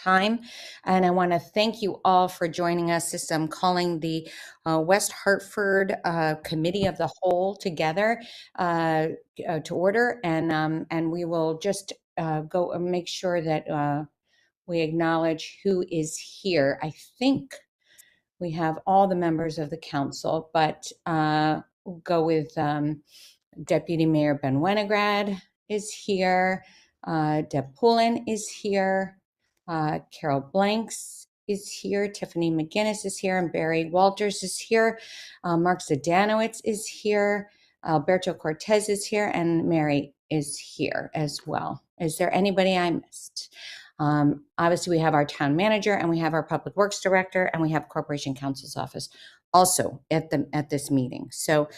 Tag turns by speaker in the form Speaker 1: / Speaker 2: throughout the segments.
Speaker 1: time. And I want to thank you all for joining us. I'm calling the West Hartford Committee of the Whole together to order. And we will just go and make sure that we acknowledge who is here. I think we have all the members of the council, but we'll go with Deputy Mayor Ben Wenograd is here. Deb Poulin is here. Carol Blanks is here. Tiffany McGinnis is here. And Barry Walters is here. Mark Zadanowitz is here. Alberto Cortez is here. And Mary is here as well. Is there anybody I missed? Obviously, we have our town manager and we have our public works director and we have corporation counsel's office also at this meeting. So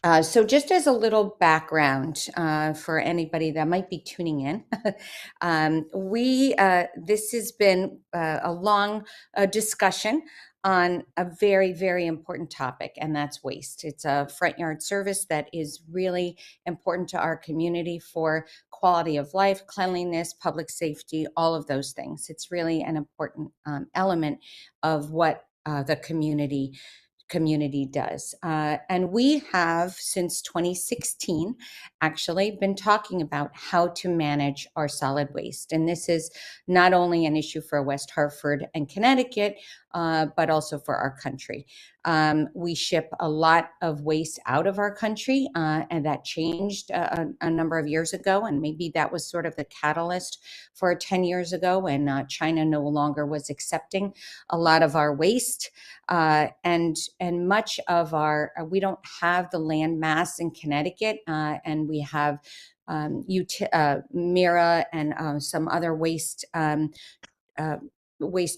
Speaker 1: just as a little background for anybody that might be tuning in, this has been a long discussion on a very, very important topic, and that's waste. It's a front yard service that is really important to our community for quality of life, cleanliness, public safety, all of those things. It's really an important element of what the community does. And we have, since 2016, actually been talking about how to manage our solid waste. And this is not only an issue for West Hartford and Connecticut, but also for our country. We ship a lot of waste out of our country, and that changed a number of years ago. And maybe that was sort of the catalyst for 10 years ago when China no longer was accepting a lot of our waste. And much of our, we don't have the land mass in Connecticut, and we have Mira and some other waste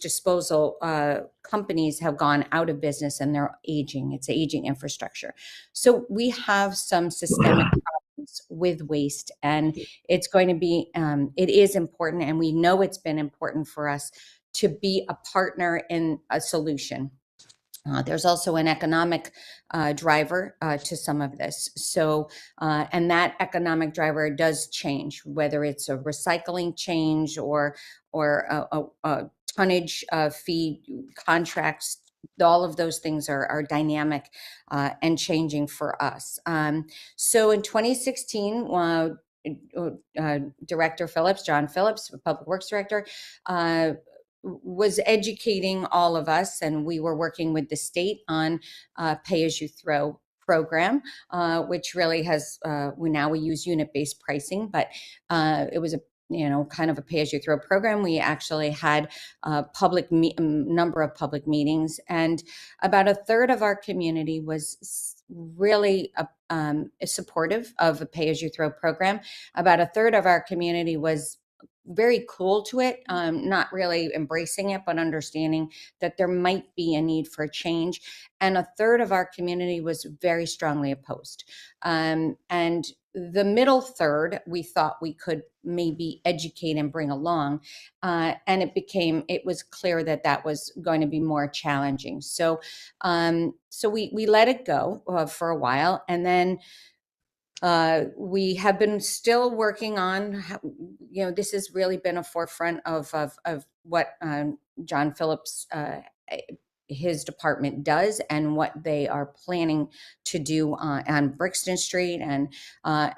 Speaker 1: disposal companies have gone out of business and they're aging. It's aging infrastructure. So we have some systemic problems with waste, and it's going to be, it is important, and we know it's been important for us to be a partner in a solution. There's also an economic driver to some of this. So, and that economic driver does change, whether it's a recycling change or a tonnage fee contracts. All of those things are dynamic and changing for us. So in 2016, Director Phillips, John Phillips, Public Works Director, was educating all of us, and we were working with the state on pay-as-you-throw program, which really has, we use unit-based pricing, but it was a kind of a pay-as-you-throw program. We actually had a number of public meetings, and about a third of our community was really supportive of a pay-as-you-throw program. About a third of our community was very cool to it, not really embracing it, but understanding that there might be a need for a change. And a third of our community was very strongly opposed. And the middle third, we thought we could maybe educate and bring along. And it was clear that that was going to be more challenging. So, we let it go for a while. And then we have been still working on, this has really been a forefront of what John Phillips, his department does, and what they are planning to do on Brixton Street. And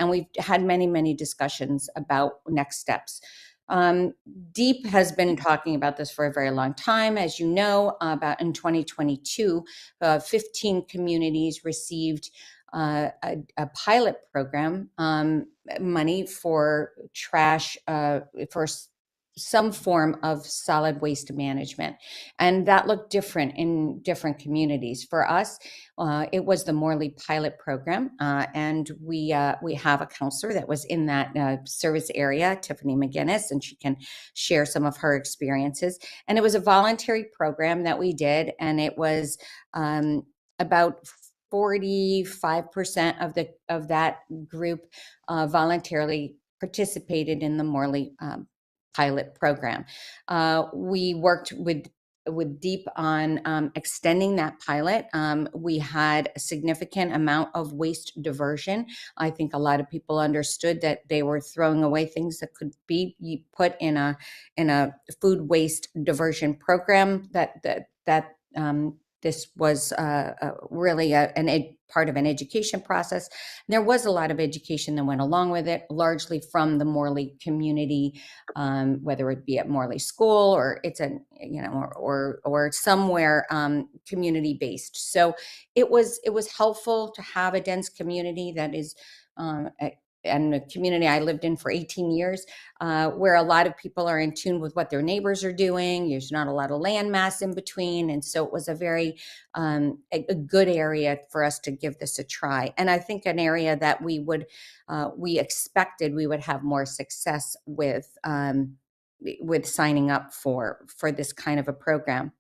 Speaker 1: we've had many, many discussions about next steps. Deep has been talking about this for a very long time. As you know, about in 2022, 15 communities received a pilot program money for trash, for some form of solid waste management. And that looked different in different communities. For us, it was the Morley pilot program. And we have a counselor that was in that service area, Tiffany McGinnis, and she can share some of her experiences. And it was a voluntary program that we did. And it was about 45% of that group voluntarily participated in the Morley pilot program. We worked with with Deep on extending that pilot. We had a significant amount of waste diversion. I think a lot of people understood that they were throwing away things that could be put in a food waste diversion program. This was really part of an education process. And there was a lot of education that went along with it, largely from the Morley community, whether it be at Morley School or it's or somewhere community based. So it was helpful to have a dense community that is. And the community I lived in for 18 years, where a lot of people are in tune with what their neighbors are doing. There's not a lot of land mass in between. And so it was a very a good area for us to give this a try. And I think an area that we expected we would have more success with signing up for this kind of a program.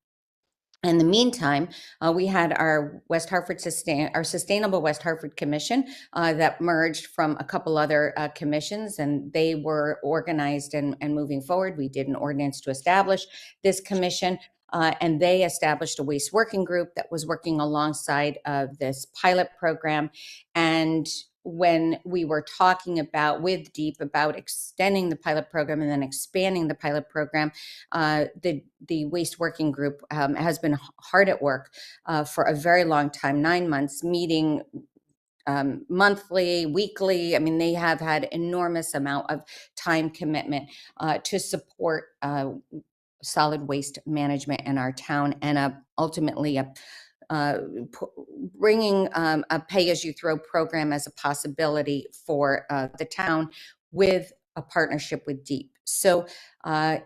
Speaker 1: In the meantime, we had our our Sustainable West Hartford Commission that merged from a couple other commissions, and they were organized and moving forward. We did an ordinance to establish this commission, and they established a waste working group that was working alongside of this pilot program. And when we were talking with Deep about extending the pilot program and then expanding the pilot program, the waste working group has been hard at work for a very long time, 9 months, meeting monthly, weekly. I mean, they have had enormous amount of time commitment to support solid waste management in our town, and ultimately bringing a pay-as-you-throw program as a possibility for the town with a partnership with Deep. So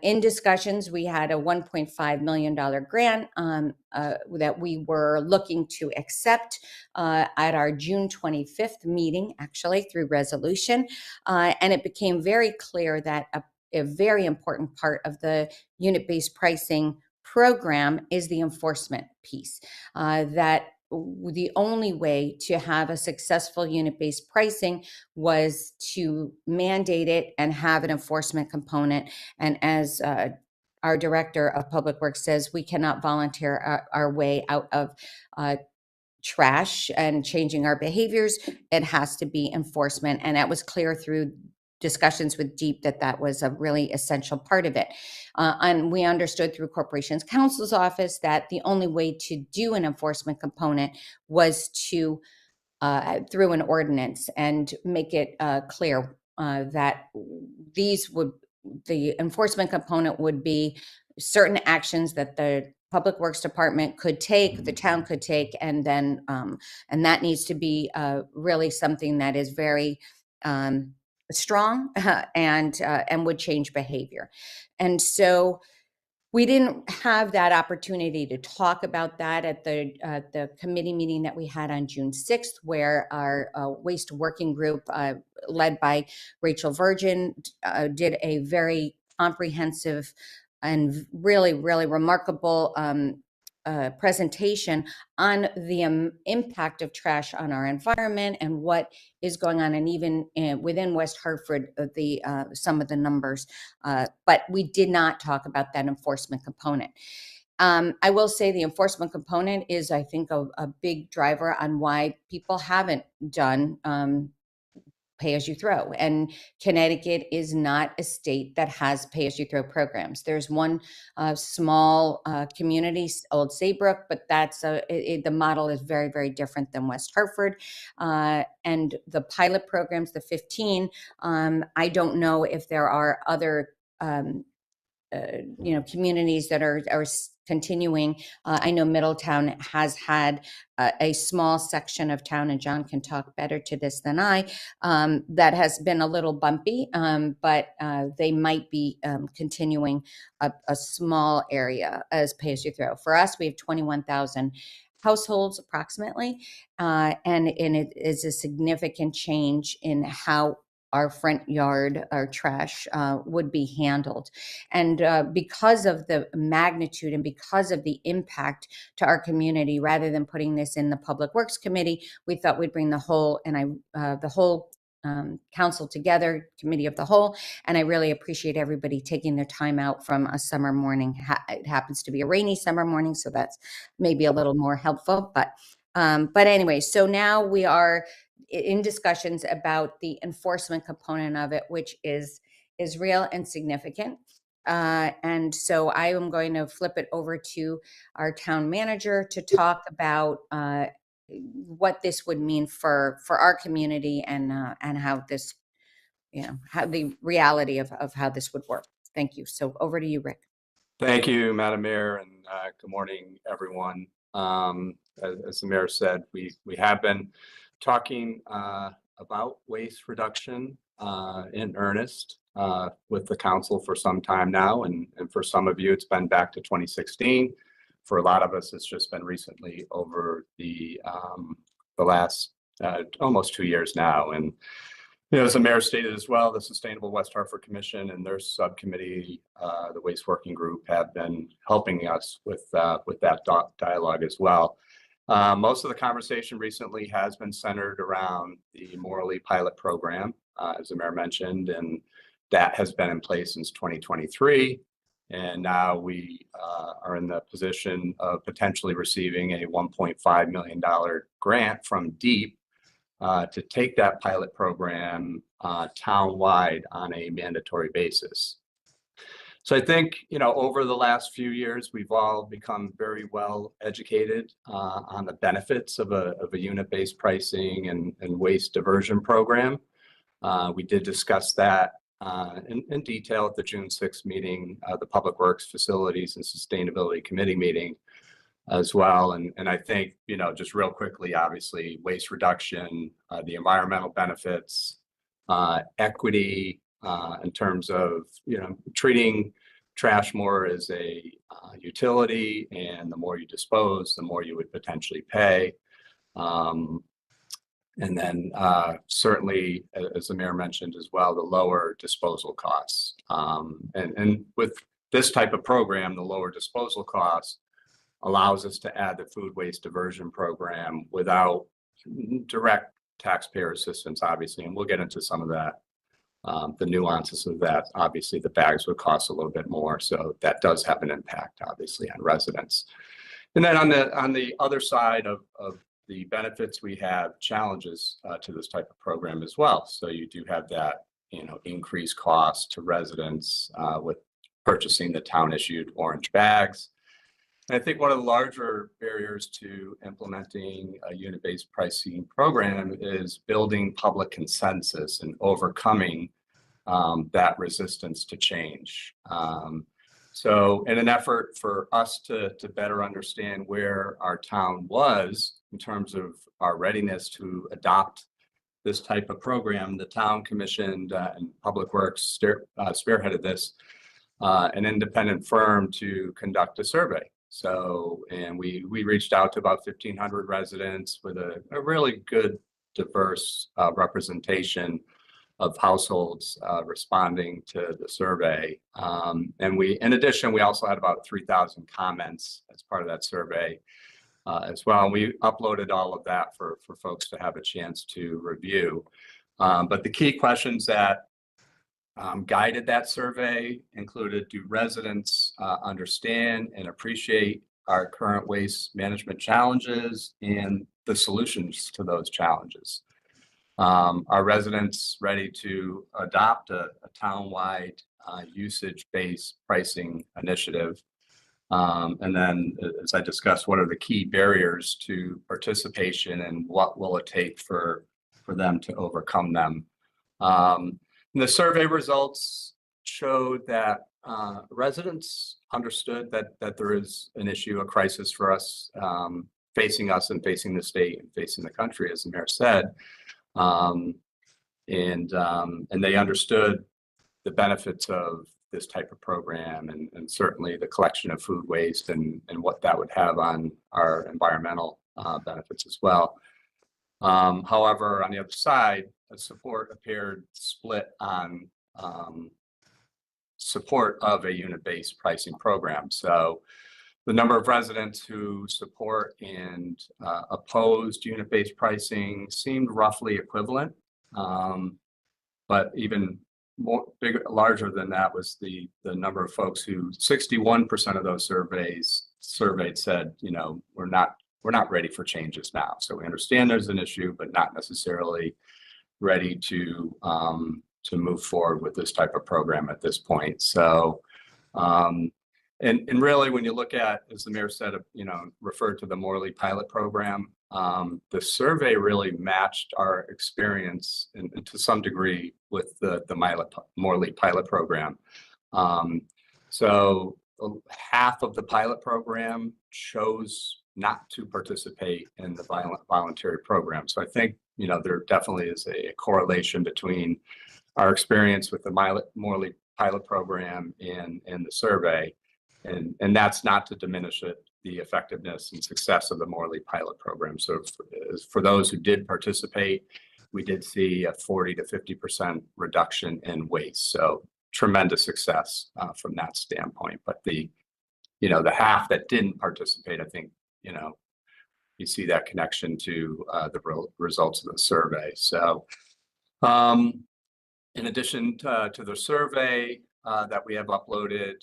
Speaker 1: in discussions, we had a $1.5 million grant that we were looking to accept at our June 25th meeting, actually, through resolution. And it became very clear that a very important part of the unit-based pricing program is the enforcement piece. That the only way to have a successful unit-based pricing was to mandate it and have an enforcement component. And as our director of public works says, we cannot volunteer our way out of trash and changing our behaviors. It has to be enforcement. And that was clear through discussions with Deep that was a really essential part of it. And we understood through Corporations Counsel's office that the only way to do an enforcement component was to through an ordinance and make it clear that the enforcement component would be certain actions that the Public Works Department could take, the town could take, and then and that needs to be really something that is very strong and would change behavior. And so we didn't have that opportunity to talk about that at the committee meeting that we had on June 6th, where our waste working group, led by Rachel Virgin, did a very comprehensive and really, really remarkable presentation on the impact of trash on our environment and what is going on, and even within West Hartford, some of the numbers. But we did not talk about that enforcement component. I will say the enforcement component is, I think, a big driver on why people haven't done pay-as-you-throw. And Connecticut is not a state that has pay-as-you-throw programs. There's one small community, Old Saybrook, but the model is very, very different than West Hartford. And the pilot programs, the 15, I don't know if there are other communities that are continuing. I know Middletown has had a small section of town, and John can talk better to this than I, that has been a little bumpy, but they might be continuing a small area as pay-as-you-throw. For us, we have 21,000 households approximately, and it is a significant change in how our front yard, our trash would be handled. And because of the magnitude and because of the impact to our community, rather than putting this in the Public Works Committee, we thought we'd bring the whole council together, committee of the whole, and I really appreciate everybody taking their time out from a summer morning. It happens to be a rainy summer morning, so that's maybe a little more helpful. But anyway, so now we are in discussions about the enforcement component of it, which is real and significant. And so I am going to flip it over to our town manager to talk about what this would mean for our community and how this, how the reality of how this would work. Thank you. So over to you, Rick.
Speaker 2: Thank you, Madam Mayor, and good morning, everyone. As the mayor said, we have been talking about waste reduction in earnest with the council for some time now, and for some of you, it's been back to 2016. For a lot of us, it's just been recently over the last almost 2 years now. And as the mayor stated as well, the Sustainable West Hartford Commission and their subcommittee, the Waste Working Group, have been helping us with that dialogue as well. Most of the conversation recently has been centered around the Morley pilot program, as the mayor mentioned, and that has been in place since 2023. And now we are in the position of potentially receiving a $1.5 million grant from DEEP to take that pilot program townwide on a mandatory basis. So I think, over the last few years, we've all become very well educated on the benefits of a unit-based pricing and waste diversion program. We did discuss that in detail at the June 6th meeting, the Public Works Facilities and Sustainability Committee meeting as well. And I think, just real quickly, obviously, waste reduction, the environmental benefits, equity in terms of, treating trash more as a utility, and the more you dispose, the more you would potentially pay. And then certainly, as the mayor mentioned as well, the lower disposal costs. And with this type of program, the lower disposal costs allows us to add the food waste diversion program without direct taxpayer assistance, obviously. And we'll get into some of that, the nuances of that. Obviously, the bags would cost a little bit more, so that does have an impact, obviously, on residents. And then on the other side of the benefits, we have challenges to this type of program as well. So you do have that, increased cost to residents with purchasing the town-issued orange bags. And I think one of the larger barriers to implementing a unit-based pricing program is building public consensus and overcoming that resistance to change. So in an effort for us to better understand where our town was in terms of our readiness to adopt this type of program, the town commissioned and Public Works spearheaded this, an independent firm to conduct a survey. So, and we reached out to about 1,500 residents with a really good, diverse representation of households responding to the survey. And in addition, we also had about 3,000 comments as part of that survey as well. And we uploaded all of that for folks to have a chance to review. But the key questions that guided that survey included: do residents understand and appreciate our current waste management challenges and the solutions to those challenges? Are residents ready to adopt a town-wide usage-based pricing initiative? And then, as I discussed, what are the key barriers to participation, and what will it take for them to overcome them? The survey results showed that residents understood that there is an issue, a crisis for us, facing us and facing the state and facing the country, as the mayor said. And they understood the benefits of this type of program, and certainly the collection of food waste and what that would have on our environmental benefits as well. However, on the other side, the support appeared split on support of a unit-based pricing program. So the number of residents who support and opposed unit-based pricing seemed roughly equivalent. But even larger than that was the number of folks who 61% of those surveyed said, we're not ready for changes now. So we understand there's an issue, but not necessarily ready to move forward with this type of program at this point. So, and really, when you look at, as the mayor said, referred to the Morley pilot program, the survey really matched our experience and to some degree with the Morley pilot program. So half of the pilot program chose not to participate in the voluntary program. So I think, there definitely is a correlation between our experience with the Morley pilot program and the survey. And that's not to diminish the effectiveness and success of the Morley pilot program. So for those who did participate, we did see a 40 to 50% reduction in waste. So tremendous success from that standpoint. But the half that didn't participate, I think, you see that connection to the results of the survey. So in addition to the survey that we have uploaded,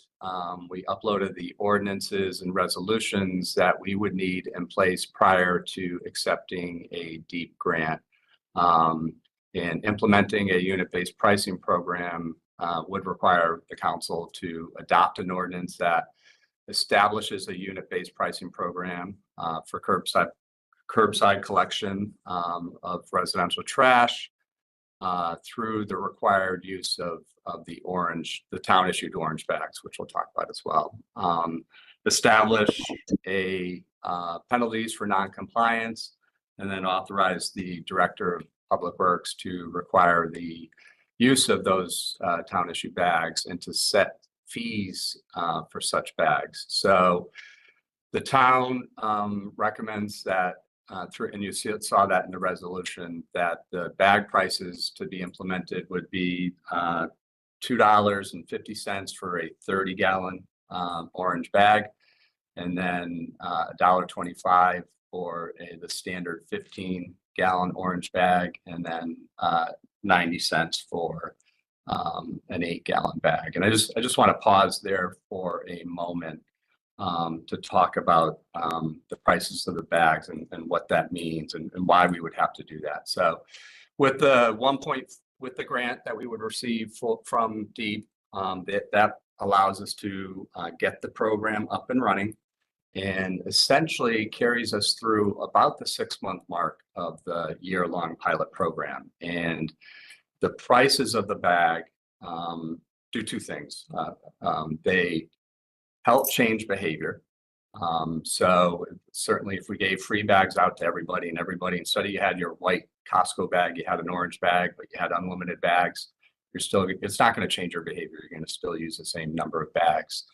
Speaker 2: we uploaded the ordinances and resolutions that we would need in place prior to accepting a DEEP grant. And implementing a unit-based pricing program would require the council to adopt an ordinance that establishes a unit-based pricing program for curbside collection of residential trash through the required use of the town issued orange bags, which we'll talk about as well. Establish penalties for non-compliance, and then authorize the director of public works to require the use of those town issued bags and to set fees for such bags. So the town recommends that and you saw that in the resolution, that the bag prices to be implemented would be $2.50 for a 30-gallon orange bag, and then $1.25 for the standard 15-gallon orange bag, and then 90 cents for an 8-gallon bag. And I just want to pause there for a moment to talk about the prices of the bags and what that means and why we would have to do that. So with the grant that we would receive from DEEP, that allows us to get the program up and running, and essentially carries us through about the 6-month mark of the year-long pilot program. And the prices of the bag do two things. They help change behavior. So certainly if we gave free bags out to everybody, instead of you had your white Costco bag, you had an orange bag, but you had unlimited bags, it's not going to change your behavior. You're going to still use the same number of bags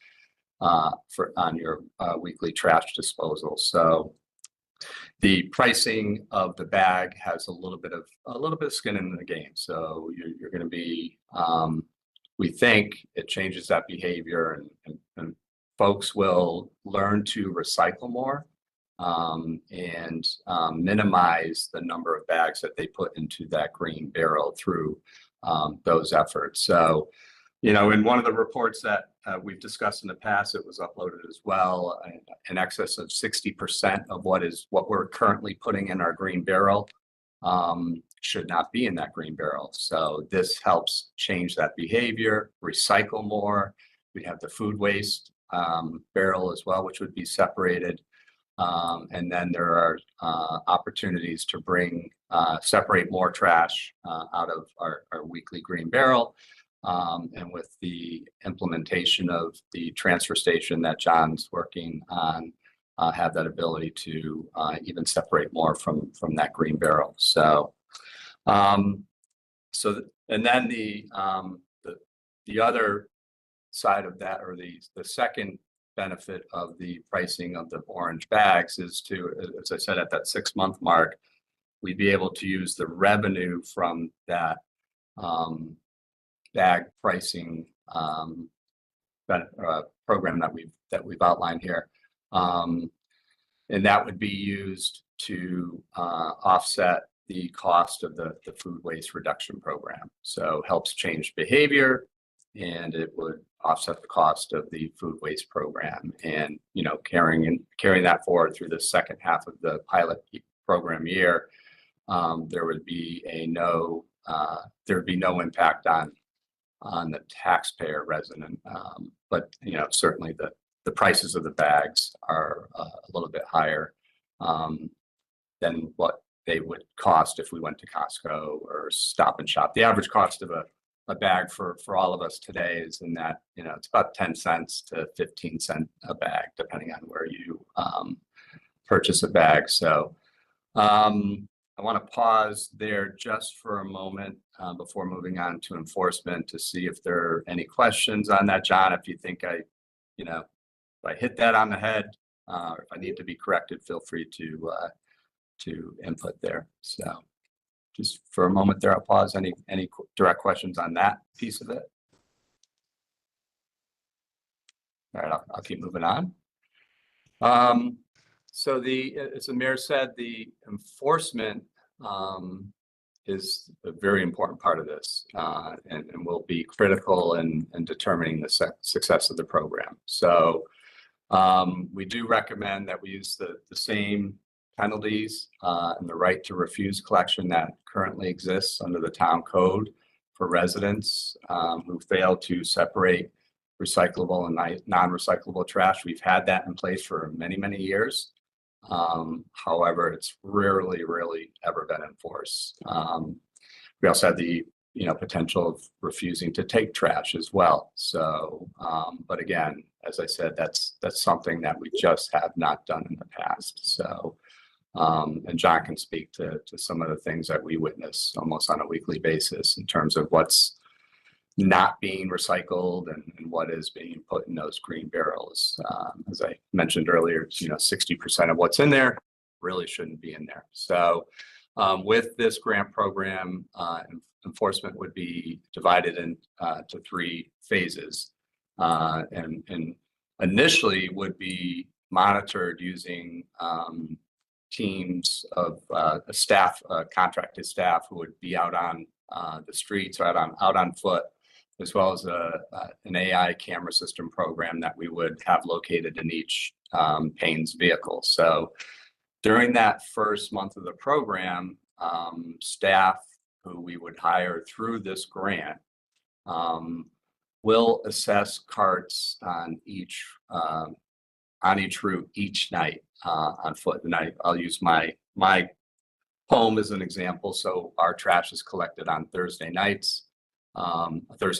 Speaker 2: on your weekly trash disposal. So the pricing of the bag has a little bit of skin in the game. So you're going to be, we think it changes that behavior, and folks will learn to recycle more and minimize the number of bags that they put into that green barrel through those efforts. So, in one of the reports that we've discussed in the past, it was uploaded as well, in excess of 60% of what we're currently putting in our green barrel should not be in that green barrel. So this helps change that behavior, recycle more. We have the food waste barrel as well, which would be separated. And then there are opportunities to separate more trash out of our weekly green barrel. And with the implementation of the transfer station that John's working on, have that ability to even separate more from that green barrel. So, and then the other side of that, or the second benefit of the pricing of the orange bags, is to, as I said, at that 6-month mark, we'd be able to use the revenue from that bag pricing program that we've outlined here, and that would be used to offset the cost of the food waste reduction program. So helps change behavior, and it would offset the cost of the food waste program. And, you know, carrying that forward through the second half of the pilot program year, there would be no impact on the taxpayer resident. But, you know, certainly the prices of the bags are a little bit higher than what they would cost if we went to Costco or Stop and Shop. The average cost of a bag for all of us today is in that, you know, it's about 10 cents to 15 cents a bag, depending on where you purchase a bag. So I want to pause there just for a moment before moving on to enforcement to see if there are any questions on that. John, if you think if I hit that on the head, or if I need to be corrected, feel free to input there. So just for a moment there, I'll pause. Any direct questions on that piece of it? All right, I'll keep moving on. So as the mayor said, the enforcement is a very important part of this and will be critical in determining the success of the program. So we do recommend that we use the same penalties and the right to refuse collection that currently exists under the town code for residents who fail to separate recyclable and non-recyclable trash. We've had that in place for many, many years. However, it's rarely ever been enforced. We also have the potential of refusing to take trash as well. So, but again, as I said, that's something that we just have not done in the past. So, and John can speak to some of the things that we witness almost on a weekly basis in terms of what's not being recycled and what is being put in those green barrels. As I mentioned earlier, 60% of what's in there really shouldn't be in there. So with this grant program, enforcement would be divided into 3 phases, and initially would be monitored using teams of contracted staff who would be out on the streets or out on foot, as well as an AI camera system program that we would have located in each Payne's vehicle. So during that first month of the program, staff who we would hire through this grant will assess carts on each route each night on foot. And I'll use my home as an example. So our trash is collected on Thursday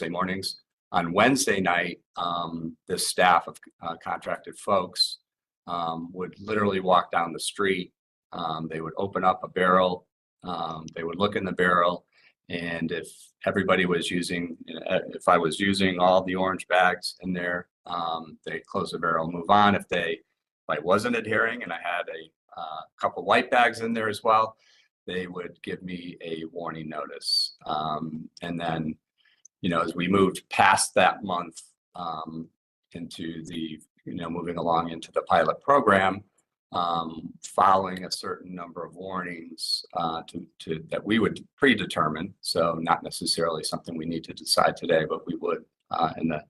Speaker 2: mornings. On Wednesday night, the staff of contracted folks would literally walk down the street. They would open up a barrel. They would look in the barrel. And if everybody was if I was using all the orange bags in there, they'd close the barrel, move on. If I wasn't adhering and I had a couple white bags in there as well, they would give me a warning notice. And then, as we moved past that month into moving along into the pilot program, following a certain number of warnings that we would predetermine. So not necessarily something we need to decide today, but we would in the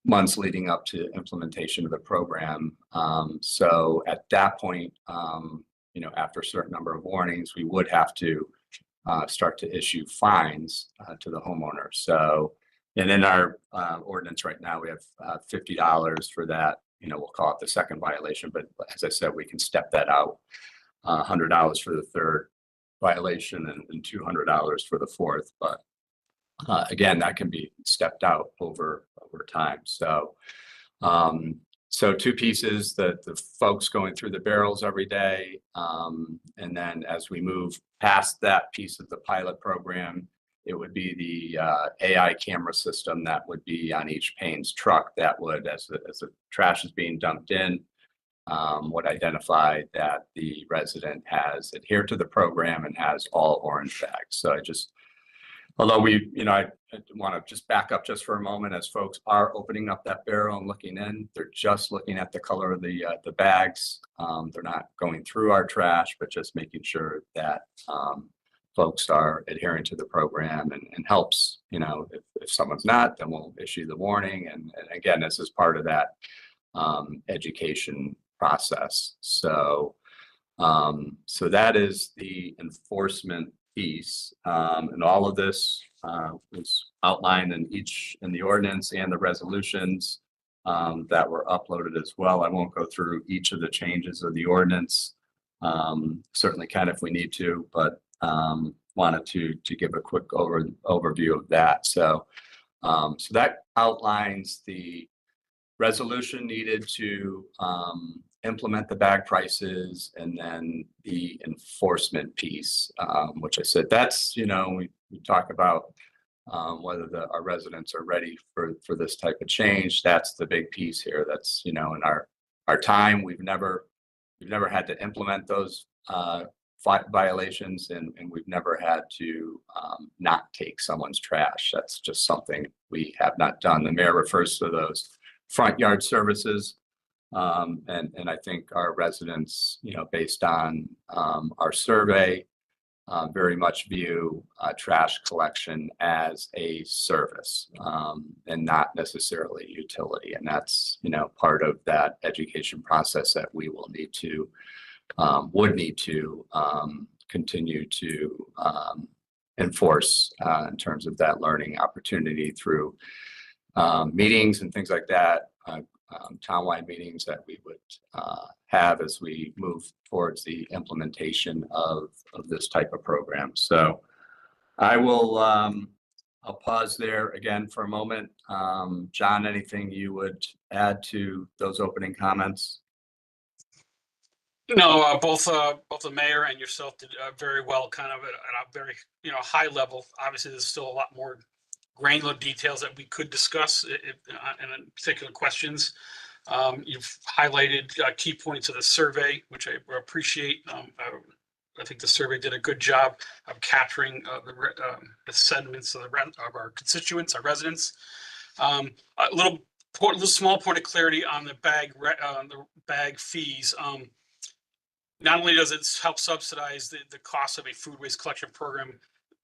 Speaker 2: months leading up to implementation of the program. So at that point, after a certain number of warnings, we would have to start to issue fines to the homeowner. So, and in our ordinance right now, we have $50 for that. We'll call it the second violation, but as I said, we can step that out, $100 for the third violation and $200 for the fourth. But again, that can be stepped out over time. So, so 2 pieces, the folks going through the barrels every day. And then as we move past that piece of the pilot program, it would be the AI camera system that would be on each Payne's truck that would, as the trash is being dumped in, would identify that the resident has adhered to the program and has all orange bags. So I just Although I want to just back up just for a moment as folks are opening up that barrel and looking in, they're just looking at the color of the bags. They're not going through our trash, but just making sure that folks are adhering to the program and helps, if someone's not, then we'll issue the warning. And again, this is part of that education process. So that is the enforcement piece. And all of this was outlined in the ordinance and the resolutions that were uploaded as well. I won't go through each of the changes of the ordinance. Certainly can if we need to, but wanted to give a quick overview of that. So that outlines the resolution needed to implement the bag prices, and then the enforcement piece, which I said that's, we talk about whether our residents are ready for this type of change. That's the big piece here. That's, in our time, we've never had to implement those violations, and we've never had to not take someone's trash. That's just something we have not done. The mayor refers to those front yard services. And I think our residents, based on our survey, very much view trash collection as a service and not necessarily utility. And that's, part of that education process that we will need to, would need to continue to enforce in terms of that learning opportunity through meetings and things like that. Townwide meetings that we would have as we move towards the implementation of this type of program. So I will, I'll pause there again for a moment. John, anything you would add to those opening comments?
Speaker 3: No, both the mayor and yourself did very well, kind of at a very high level. Obviously, there's still a lot more granular details that we could discuss in particular questions. You've highlighted key points of the survey, which I appreciate. I think the survey did a good job of capturing the sentiments of our constituents, our residents. A little small point of clarity on the bag fees. Not only does it help subsidize the cost of a food waste collection program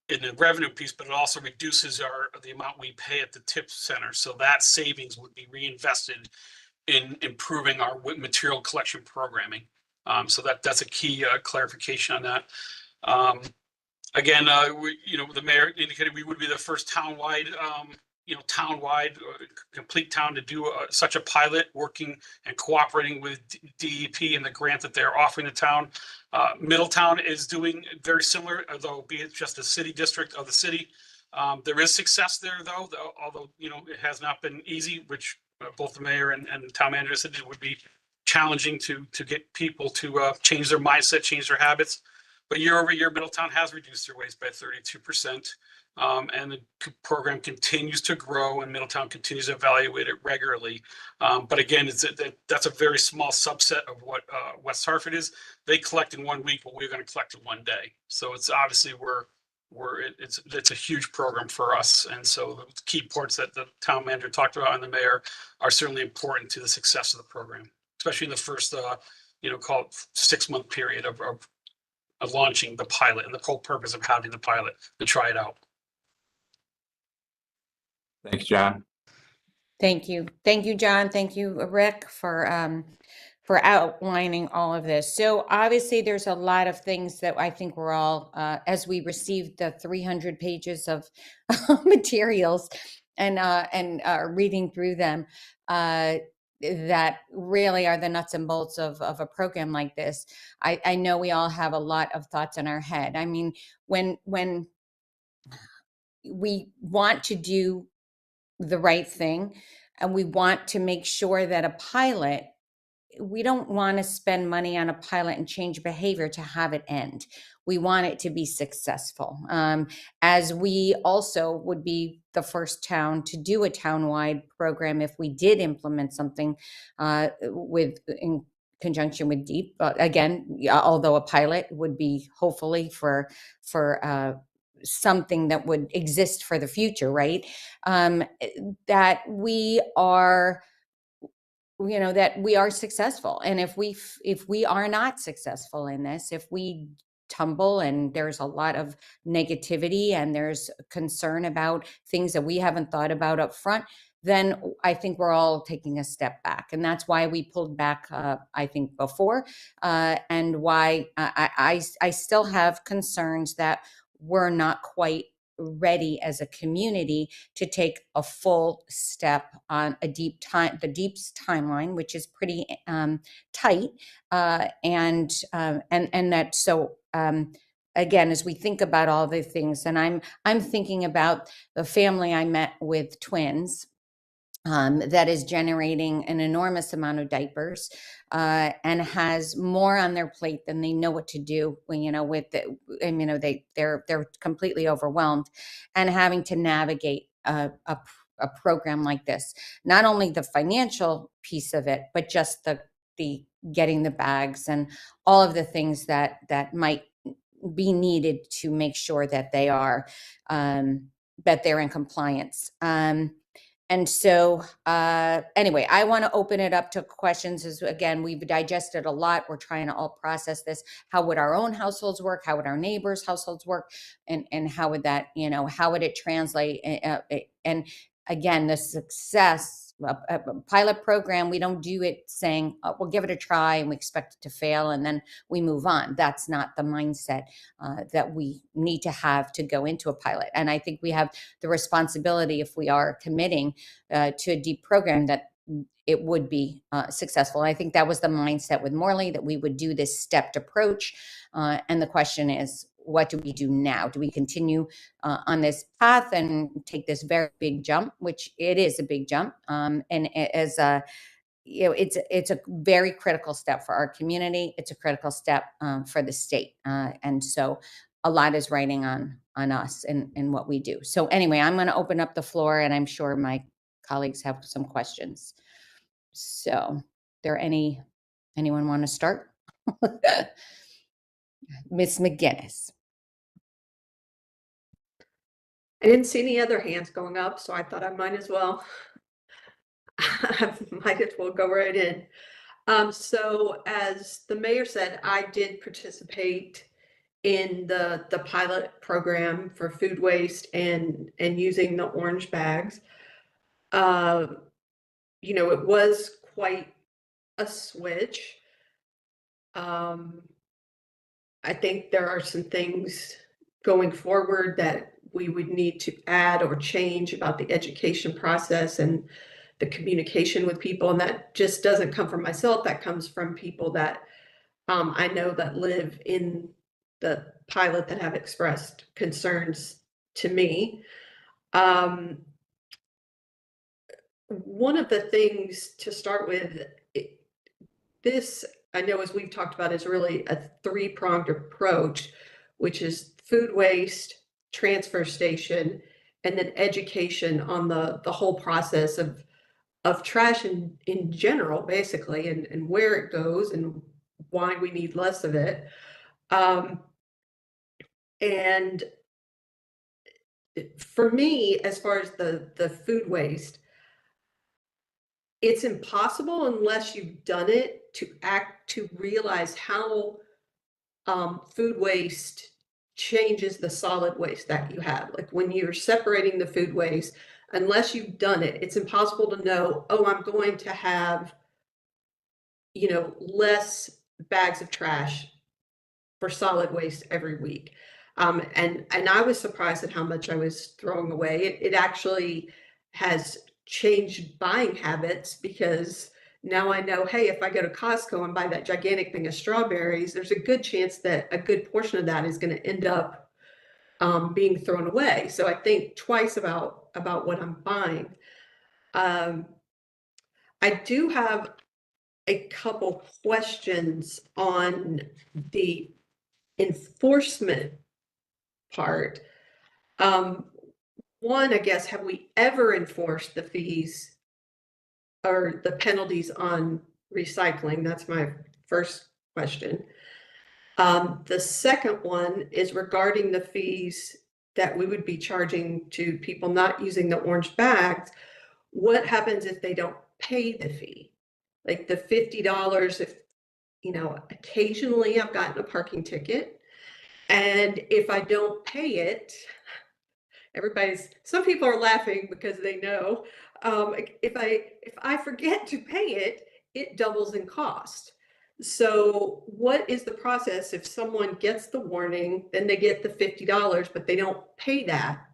Speaker 3: in the revenue piece, but it also reduces the amount we pay at the tip center. So that savings would be reinvested in improving our material collection programming. So that's a key clarification on that. Again, the mayor indicated we would be the first townwide complete town to do such a pilot, working and cooperating with DEP and the grant that they're offering the town. Middletown is doing very similar, although be it just a city district of the city. There is success there, though, although it has not been easy, which both the mayor and the town manager said it would be challenging to get people to change their mindset, change their habits. But year over year, Middletown has reduced their waste by 32%. And the program continues to grow, and Middletown continues to evaluate it regularly. But again, that's a very small subset of what West Hartford is. They collect in 1 week, but we're going to collect in 1 day. So it's obviously it's a huge program for us. And so the key points that the town manager talked about and the mayor are certainly important to the success of the program, especially in the first call it 6-month period of launching the pilot, and the whole purpose of having the pilot to try it out.
Speaker 2: Thanks, John.
Speaker 1: Thank you. Thank you, John. Thank you, Rick, for outlining all of this. So obviously there's a lot of things that I think we're all, as we received the 300 pages of materials and reading through them, that really are the nuts and bolts of a program like this. I know we all have a lot of thoughts in our head. I mean, when we want to do the right thing, and we want to make sure that a pilot, we don't want to spend money on a pilot and change behavior to have it end. We want it to be successful. As we also would be the first town to do a townwide program if we did implement something in conjunction with DEEP. Again, although a pilot would be hopefully for something that would exist for the future, right? That we are, that we are successful. And if we are not successful in this, if we tumble and there's a lot of negativity and there's concern about things that we haven't thought about up front, then I think we're all taking a step back. And that's why we pulled back, I think, before, and why I still have concerns that we're not quite ready as a community to take a full step on the deep's timeline, which is pretty tight, and that. So again, as we think about all the things, and I'm thinking about the family I met with twins, that is generating an enormous amount of diapers, and has more on their plate than they know what to do when, with the, and, they're completely overwhelmed, and having to navigate a program like this. Not only the financial piece of it, but just the getting the bags and all of the things that might be needed to make sure that they're in compliance. And so, anyway, I want to open it up to questions. As again, we've digested a lot. We're trying to all process this. How would our own households work? How would our neighbors' households work? And how would that, how would it translate? And again, the success, a pilot program, we don't do it saying, we'll give it a try and we expect it to fail and then we move on. That's not the mindset that we need to have to go into a pilot. And I think we have the responsibility, if we are committing to a deep program, that it would be successful. I think that was the mindset with Morley, that we would do this stepped approach. And the question is, what do we do now? Do we continue on this path and take this very big jump, which it is a big jump, and as it's a very critical step for our community. It's a critical step for the state, and so a lot is riding on us and what we do. So anyway, I'm going to open up the floor, and I'm sure my colleagues have some questions. So, anyone want to start? Miss McGinnis.
Speaker 4: I didn't see any other hands going up, so I thought I might as well go right in. So as the mayor said, I did participate in the pilot program for food waste and using the orange bags. It was quite a switch. I think there are some things going forward that we would need to add or change about the education process and the communication with people. And that just doesn't come from myself. That comes from people that I know that live in the pilot that have expressed concerns to me. One of the things to start with, this, I know, as we've talked about, is really a three-pronged approach, which is food waste, transfer station, and then education on the whole process of trash in general, basically, and where it goes and why we need less of it. And for me, as far as the food waste, it's impossible unless you've done it to realize how food waste changes the solid waste that you have. Like when you're separating the food waste, unless you've done it, it's impossible to know, oh, I'm going to have, less bags of trash for solid waste every week. And I was surprised at how much I was throwing away. It actually has changed buying habits, because now I know, hey, if I go to Costco and buy that gigantic thing of strawberries, there's a good chance that a good portion of that is going to end up being thrown away. So I think twice about what I'm buying. I do have a couple questions on the enforcement part. One, I guess, have we ever enforced the fees or the penalties on recycling? That's my first question. The second one is regarding the fees that we would be charging to people not using the orange bags, what happens if they don't pay the fee? Like the $50, if, you know, occasionally I've gotten a parking ticket, and if I don't pay it, some people are laughing because they know, if I forget to pay it, it doubles in cost. So what is the process if someone gets the warning, then they get the $50, but they don't pay that?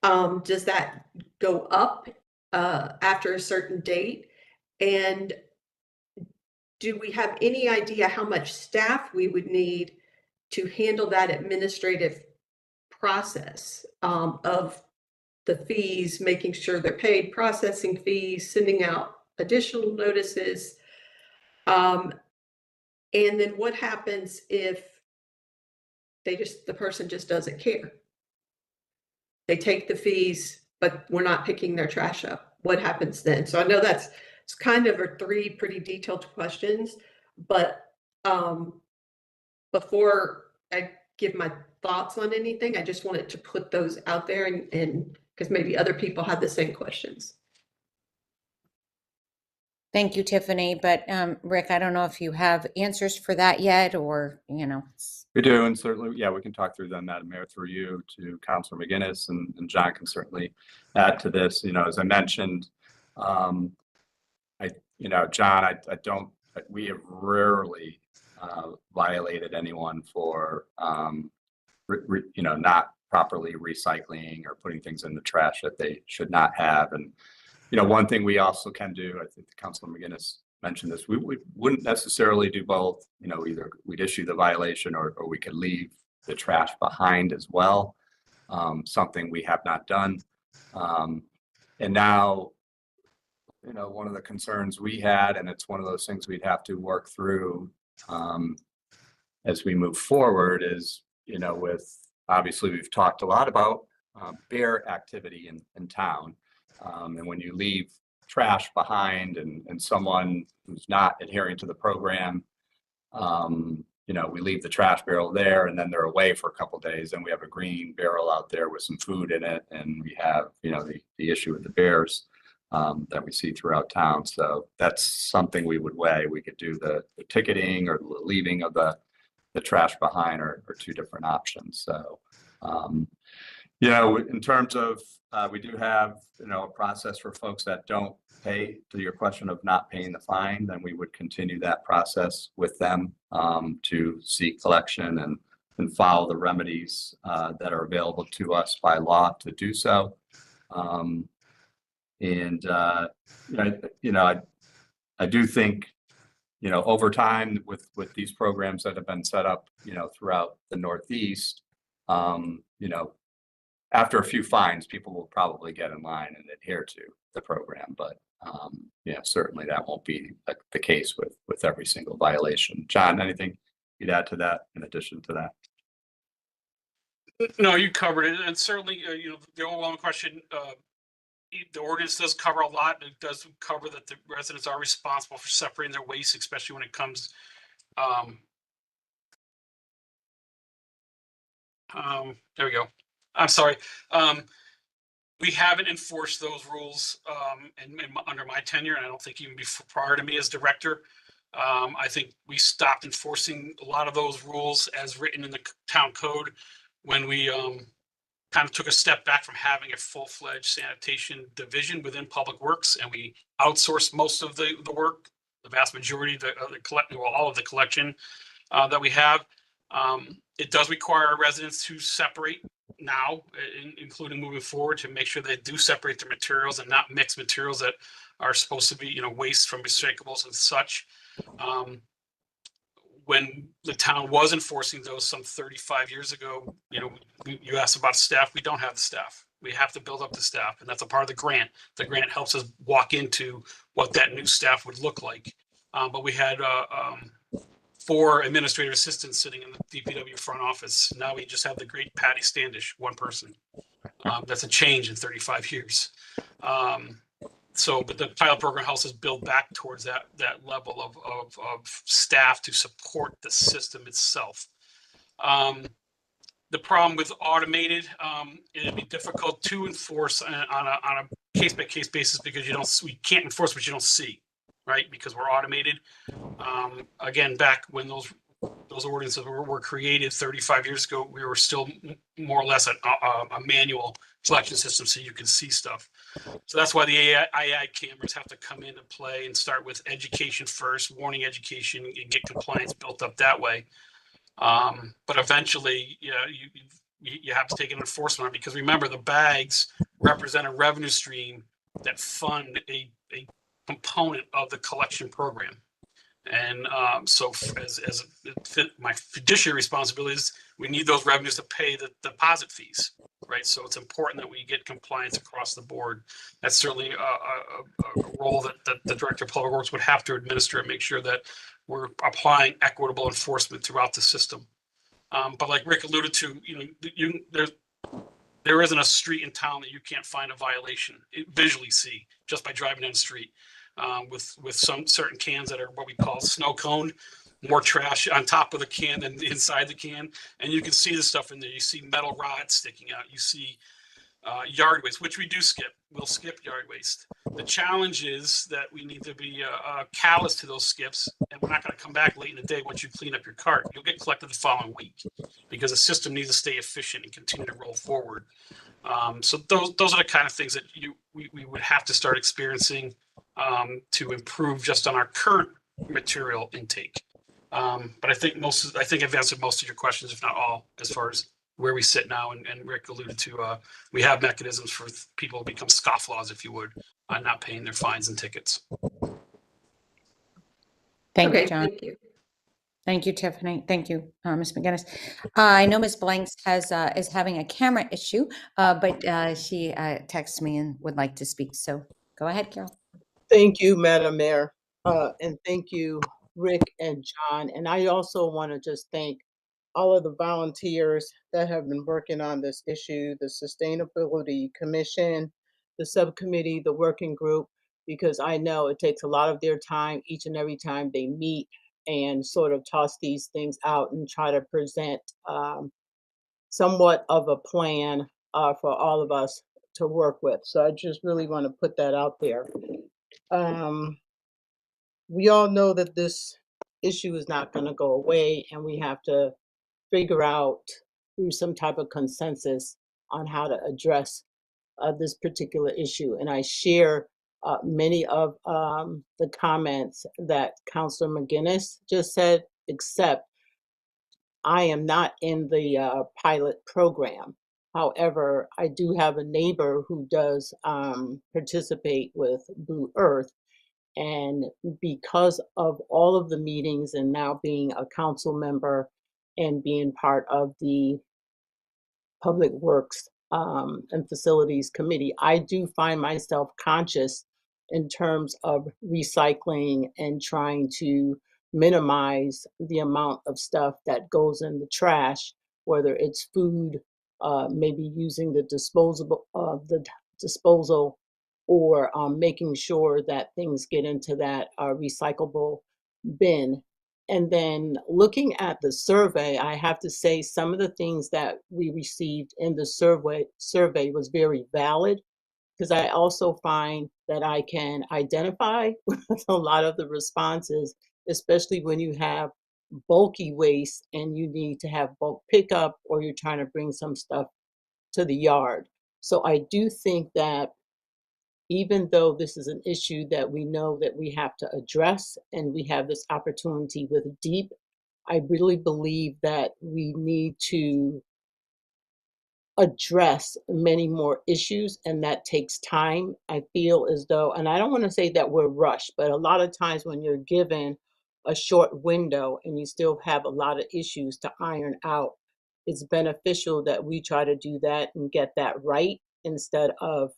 Speaker 4: Does that go up after a certain date? And do we have any idea how much staff we would need to handle that administrative process of the fees, making sure they're paid, processing fees, sending out additional notices? And then what happens if the person just doesn't care? They take the fees, but we're not picking their trash up. What happens then? So I know it's kind of a 3 pretty detailed questions, but before I give my thoughts on anything, I just wanted to put those out there, and because maybe other people have the same questions.
Speaker 1: Thank you, Tiffany. But Rick, I don't know if you have answers for that yet, or, you know.
Speaker 2: We do, and certainly, yeah, we can talk through them, Madam Mayor, through you to Councilor McGinnis, and John can certainly add to this. You know, as I mentioned, John, we have rarely violated anyone for, not properly recycling or putting things in the trash that they should not have. And, you know, one thing we also can do, I think Councilor McGinnis mentioned this, we wouldn't necessarily do both. You know, either we'd issue the violation, or we could leave the trash behind as well. Something we have not done. And now, you know, one of the concerns we had, and it's one of those things we'd have to work through as we move forward, is, you know, obviously we've talked a lot about bear activity in town. And when you leave trash behind, and someone who's not adhering to the program, you know, we leave the trash barrel there, and then they're away for a couple of days, and we have a green barrel out there with some food in it, and we have, you know, the issue with the bears that we see throughout town. So that's something we would weigh. We could do the ticketing or the leaving of the trash behind, or 2 different options. So, you know, in terms of, we do have, you know, a process for folks that don't pay. To your question of not paying the fine, then we would continue that process with them to seek collection and follow the remedies that are available to us by law to do so. I do think, you know, over time with these programs that have been set up, you know, throughout the Northeast, you know, after a few fines, people will probably get in line and adhere to the program. But, yeah, certainly that won't be the case with every single violation. John, anything you'd add to that in addition to that?
Speaker 3: No, you covered it. And certainly, you know, the overall question, the ordinance does cover a lot. It does cover that the residents are responsible for separating their waste, especially when it comes, there we go. I'm sorry. We haven't enforced those rules under my tenure, and I don't think even before, prior to me as director. I think we stopped enforcing a lot of those rules as written in the town code when we kind of took a step back from having a full-fledged sanitation division within Public Works, and we outsourced most of the work, the vast majority of all of the collection that we have. It does require our residents to separate now, including moving forward, to make sure they do separate their materials and not mix materials that are supposed to be, you know, waste from recyclables and such. When the town was enforcing those some 35 years ago, you know, you asked about staff. We don't have the staff. We have to build up the staff, and that's a part of the grant. The grant helps us walk into what that new staff would look like. But we had 4 administrative assistants sitting in the DPW front office. Now we just have the great Patty Standish, one person. That's a change in 35 years. But the pilot program helps us build back towards that level of staff to support the system itself. the problem with automated, it'd be difficult to enforce on a case by case basis because we can't enforce what you don't see, right? Because we're automated. Again, back when those ordinances were created 35 years ago, we were still more or less a manual collection system, so you can see stuff. So that's why the AI cameras have to come into play and start with education first, warning education, and get compliance built up that way. But eventually, you have to take an enforcement on it, because remember, the bags represent a revenue stream that fund a component of the collection program. And so as my fiduciary responsibilities, we need those revenues to pay the deposit fees, right? So it's important that we get compliance across the board. That's certainly a role that the Director of Public Works would have to administer and make sure that we're applying equitable enforcement throughout the system. But like Rick alluded to, there isn't a street in town that you can't find a violation, visually see, just by driving down the street. With some certain cans that are what we call snow cone, more trash on top of the can than inside the can, and you can see the stuff in there. You see metal rods sticking out. You see yard waste, which we do skip. We'll skip yard waste. The challenge is that we need to be callous to those skips, and we're not going to come back late in the day once you clean up your cart. You'll get collected the following week, because the system needs to stay efficient and continue to roll forward. So those are the kind of things that we would have to start experiencing to improve just on our current material intake. But I think I've answered most of your questions, if not all, as far as where we sit now. And Rick alluded to, we have mechanisms for people to become scofflaws, if you would, on not paying their fines and tickets.
Speaker 1: Thank you,
Speaker 4: Okay,
Speaker 1: John.
Speaker 4: thank you.
Speaker 1: Thank you, Tiffany. Thank you, Ms. McGinnis. I know Ms. Blanks is having a camera issue, but she texted me and would like to speak. So go ahead, Carol.
Speaker 5: Thank you, Madam Mayor, and thank you, Rick and John. And I also want to just thank all of the volunteers that have been working on this issue, the Sustainability Commission, the subcommittee, the working group, because I know it takes a lot of their time each and every time they meet and sort of toss these things out and try to present somewhat of a plan for all of us to work with. So I just really want to put that out there. We all know that this issue is not going to go away, and we have to figure out through some type of consensus on how to address this particular issue. And I share many of the comments that Councilor McGinnis just said, except I am not in the pilot program. However, I do have a neighbor who does participate with Blue Earth. And because of all of the meetings and now being a council member and being part of the Public Works and Facilities Committee, I do find myself conscious in terms of recycling and trying to minimize the amount of stuff that goes in the trash, whether it's food, maybe using the disposal, or making sure that things get into that recyclable bin. And then looking at the survey, I have to say some of the things that we received in the survey was very valid, because I also find that I can identify with a lot of the responses, especially when you have bulky waste and you need to have bulk pickup, or you're trying to bring some stuff to the yard. So I do think that even though this is an issue that we know that we have to address, and we have this opportunity with DEEP, I really believe that we need to address many more issues, and that takes time. I feel as though, and I don't want to say that we're rushed, but a lot of times when you're given a short window and you still have a lot of issues to iron out, it's beneficial that we try to do that and get that right, instead of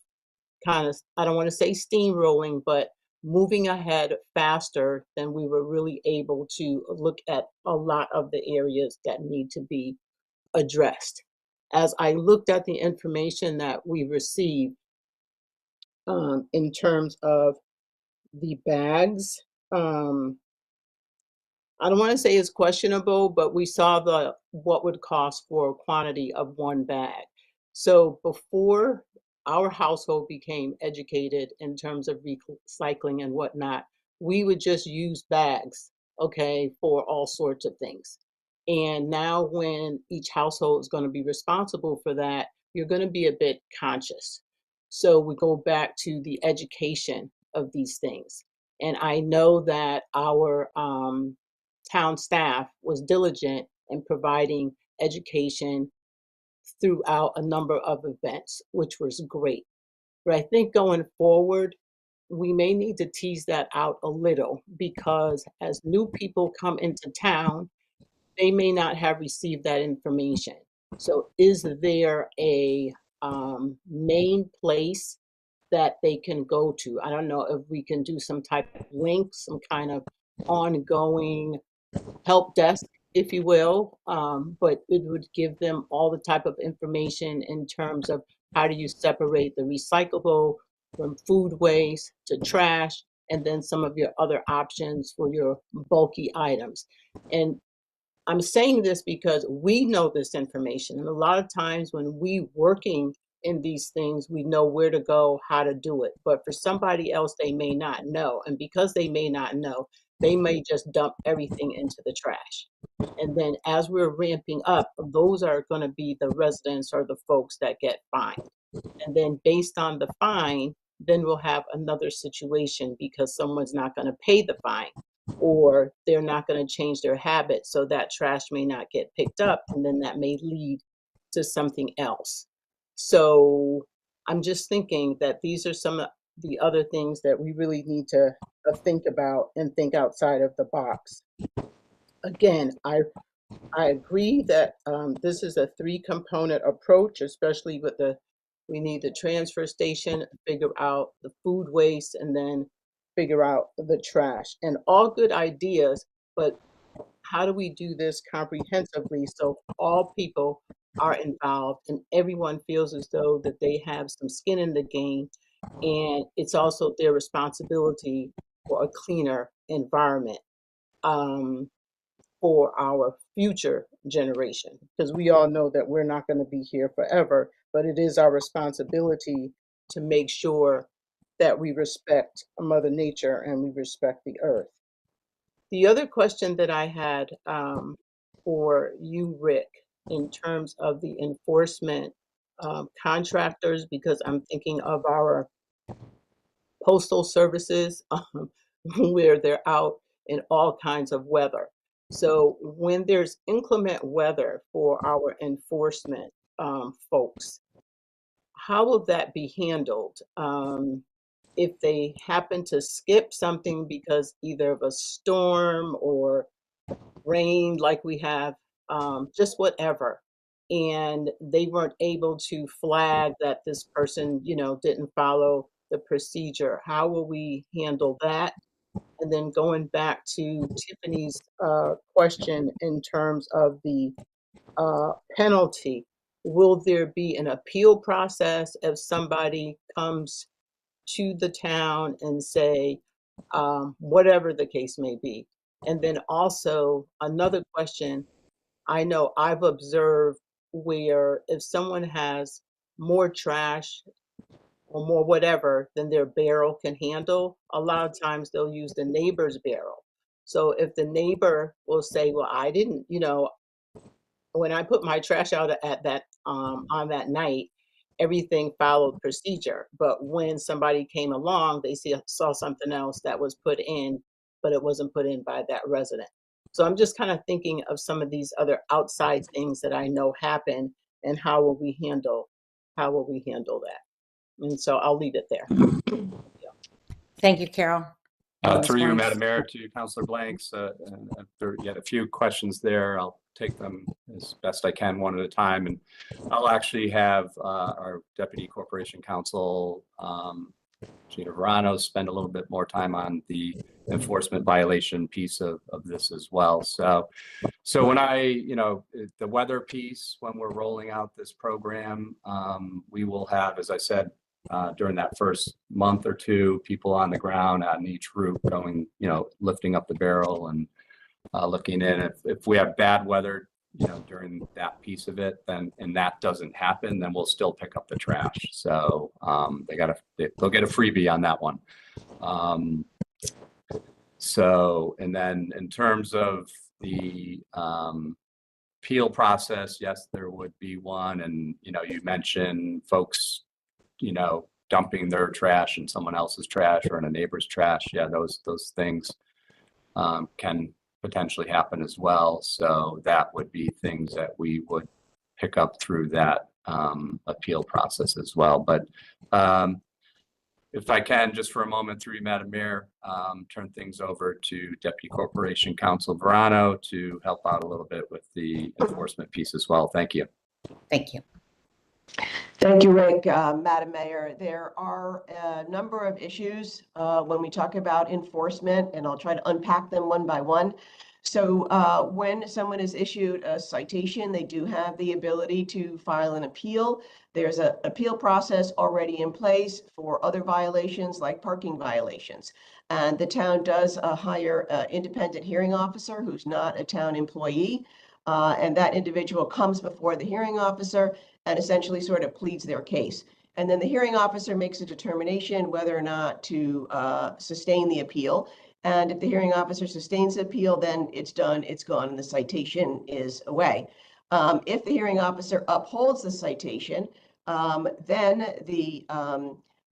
Speaker 5: kind of, I don't want to say steamrolling, but moving ahead faster than we were really able to look at a lot of the areas that need to be addressed. As I looked at the information that we received in terms of the bags, I don't want to say it's questionable, but we saw what would cost for a quantity of one bag. So before our household became educated in terms of recycling and whatnot, we would just use bags, okay, for all sorts of things. And now when each household is going to be responsible for that, you're going to be a bit conscious. So we go back to the education of these things. And I know that our town staff was diligent in providing education throughout a number of events, which was great. But I think going forward, we may need to tease that out a little because as new people come into town, they may not have received that information. So is there a main place that they can go to? I don't know if we can do some type of link, some kind of ongoing help desk, if you will, but it would give them all the type of information in terms of how do you separate the recyclable from food waste to trash, and then some of your other options for your bulky items. And I'm saying this because we know this information, and a lot of times when we working in these things, we know where to go, how to do it. But for somebody else, they may not know, and because they may not know, they may just dump everything into the trash. And then as we're ramping up, those are going to be the residents or the folks that get fined. And then based on the fine, then we'll have another situation because someone's not going to pay the fine or they're not going to change their habit. So that trash may not get picked up and then that may lead to something else. So I'm just thinking that these are some of the other things that we really need to think about and think outside of the box. Again, I agree that this is a 3-component approach, especially with we need the transfer station, figure out the food waste, and then figure out the trash. And all good ideas, but how do we do this comprehensively so all people are involved and everyone feels as though that they have some skin in the game, and it's also their responsibility for a cleaner environment. For our future generation, because we all know that we're not going to be here forever, but it is our responsibility to make sure that we respect Mother Nature and we respect the earth. The other question that I had for you, Rick, in terms of the enforcement contractors, because I'm thinking of our postal services where they're out in all kinds of weather. So when there's inclement weather for our enforcement folks, how will that be handled? If they happen to skip something because either of a storm or rain like we have, just whatever, and they weren't able to flag that this person, didn't follow the procedure, how will we handle that? And then going back to Tiffany's question in terms of the penalty, will there be an appeal process if somebody comes to the town and say, whatever the case may be? And then also another question, I know I've observed where if someone has more trash or more whatever than their barrel can handle, a lot of times they'll use the neighbor's barrel. So if the neighbor will say, well, I didn't, when I put my trash out at that on that night, everything followed procedure. But when somebody came along, they saw something else that was put in, but it wasn't put in by that resident. So I'm just kind of thinking of some of these other outside things that I know happen, and how will we handle that? And so I'll leave it there.
Speaker 1: Thank you, Carol. Ms.
Speaker 2: Through you,
Speaker 1: Blanks.
Speaker 2: Madam Mayor, to Councilor Blanks, there are yet a few questions there. I'll take them as best I can one at a time. And I'll actually have our Deputy Corporation Counsel, Gina Verano, spend a little bit more time on the enforcement violation piece of this as well. So when the weather piece, when we're rolling out this program, we will have, as I said, during that first month or two, people on the ground on each route going, lifting up the barrel and looking in. If we have bad weather, during that piece of it, then, and that doesn't happen, then we'll still pick up the trash. So they'll get a freebie on that one. So, and then in terms of the appeal process, yes, there would be one. And, you mentioned folks, dumping their trash in someone else's trash or in a neighbor's trash. Yeah, those things can potentially happen as well. So that would be things that we would pick up through that appeal process as well. But if I can, just for a moment through you, Madam Mayor, turn things over to Deputy Corporation Counsel Verano to help out a little bit with the enforcement piece as well. Thank you.
Speaker 1: Thank you.
Speaker 6: Thank you, Rick. Madam Mayor, there are a number of issues when we talk about enforcement, and I'll try to unpack them one by one. So when someone is issued a citation, they do have the ability to file an appeal. There's an appeal process already in place for other violations like parking violations. And the town does hire an independent hearing officer who's not a town employee. And that individual comes before the hearing officer and essentially sort of pleads their case. And then the hearing officer makes a determination whether or not to sustain the appeal. And if the hearing officer sustains the appeal, then it's done, it's gone, and the citation is away. If the hearing officer upholds the citation, then the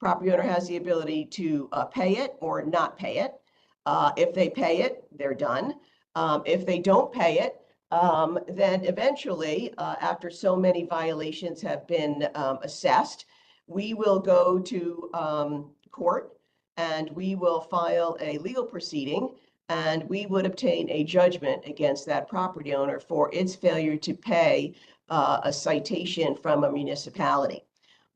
Speaker 6: property owner has the ability to pay it or not pay it. If they pay it, they're done. If they don't pay it, then eventually, after so many violations have been assessed, we will go to court and we will file a legal proceeding, and we would obtain a judgment against that property owner for its failure to pay a citation from a municipality.